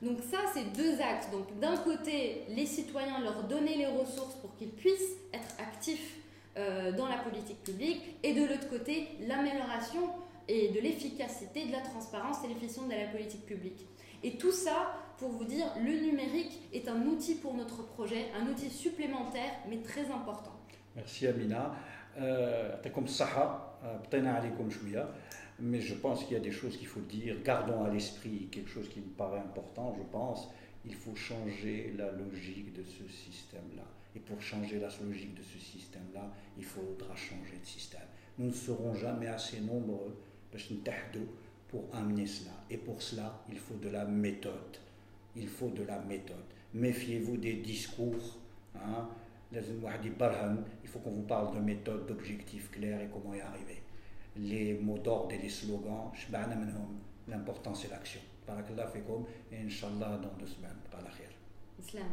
Donc ça, c'est deux axes. Donc d'un côté, les citoyens, leur donner les ressources pour qu'ils puissent être actifs dans la politique publique, et de l'autre côté, l'amélioration et de l'efficacité, de la transparence et l'efficience de la politique publique. Et tout ça, pour vous dire, le numérique est un outil pour notre projet, un outil supplémentaire, mais très important. Merci Amina. Comme ça, mais je pense qu'il y a des choses qu'il faut dire. Gardons à l'esprit quelque chose qui me paraît important, je pense. Il faut changer la logique de ce système-là. Et pour changer la logique de ce système-là, il faudra changer de système. Nous ne serons jamais assez nombreux pour amener cela. Et pour cela, il faut de la méthode. Il faut de la méthode. Méfiez-vous des discours. Il faut qu'on vous parle de méthode, d'objectifs clairs et comment y arriver. Les mots d'ordre et les slogans, l'important c'est l'action. Barakallah fikum et Inch'Allah dans 2 semaines. Par la khair. Islam.